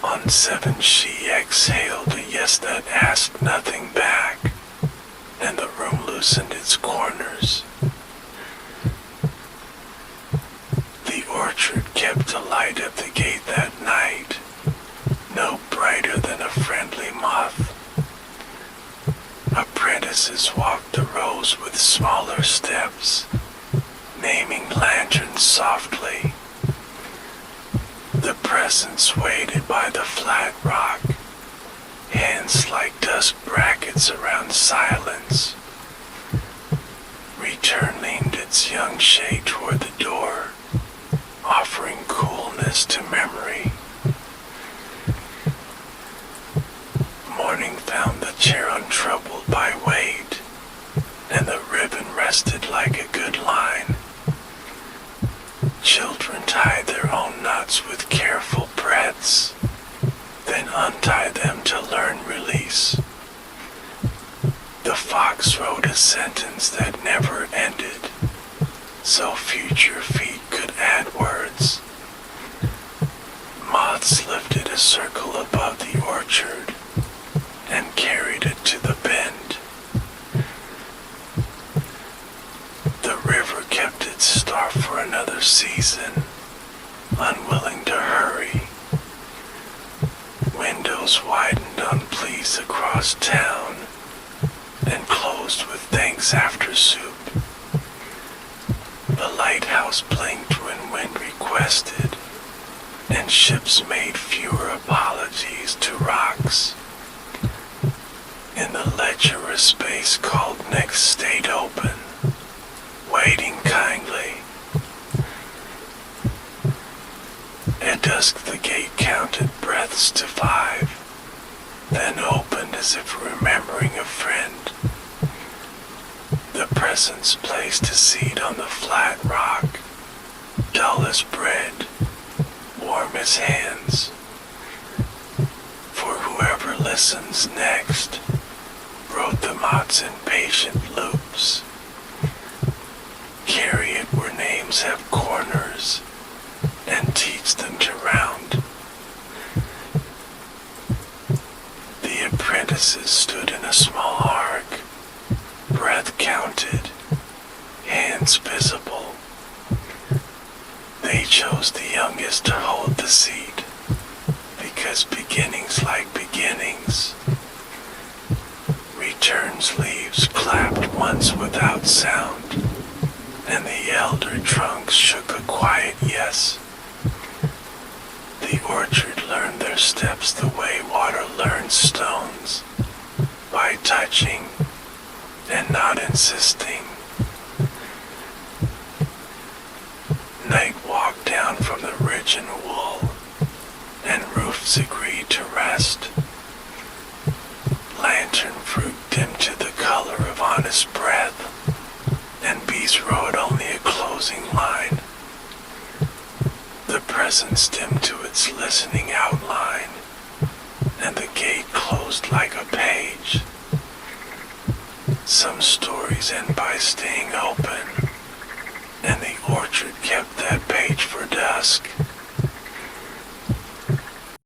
On 7 she exhaled a yes that asked nothing back, and the room loosened its corners. The orchard kept alight at the gate that night, no brighter than a friendly moth. Apprentices walked the rows with smaller steps, naming lanterns softly. The presents waited by the flat rock, hands like dusk brackets around silence. Return leaned its young shade toward the door, offering coolness to memory. Morning found the chair untroubled by weight, and the ribbon rested like a good line. Children tied their own knots with careful breaths, then untied them to learn release. The fox wrote a sentence that never ended, so future feet could add words. Moths lifted a circle above the orchard and carried it to the bend. The river kept its star for another season, unwilling to hurry. Windows widened on pleas across town and closed with thanks after soup. The lighthouse blinked when wind requested, and ships made fewer apologies to rocks. In the lecherous space called next stayed open, waiting kindly. At dusk the gate counted breaths to 5, then opened as if remembering a friend. The presence placed a seat on the flat rock, dull as bread, warm as hands. For whoever listens next, wrote the moth's impatient loops. Carry it where names have corners, and teach them to round. The apprentices stood in a small arc, breath counted, hands visible. They chose the youngest to hold the seat, because beginnings like beginnings. Return's leaves clapped once without sound, and the elder trunks shook a quiet yes. The orchard learned their steps the way water learns stones, by touching and not insisting. Night walked down from the ridge in wool, and roofs agreed to rest. Lantern fruit dimmed to the color of honest breath, and bees wrote only a closing line. The presence dimmed to its listening outline, and the gate closed like a page. Some stories end by staying open, and the orchard kept that page for dusk.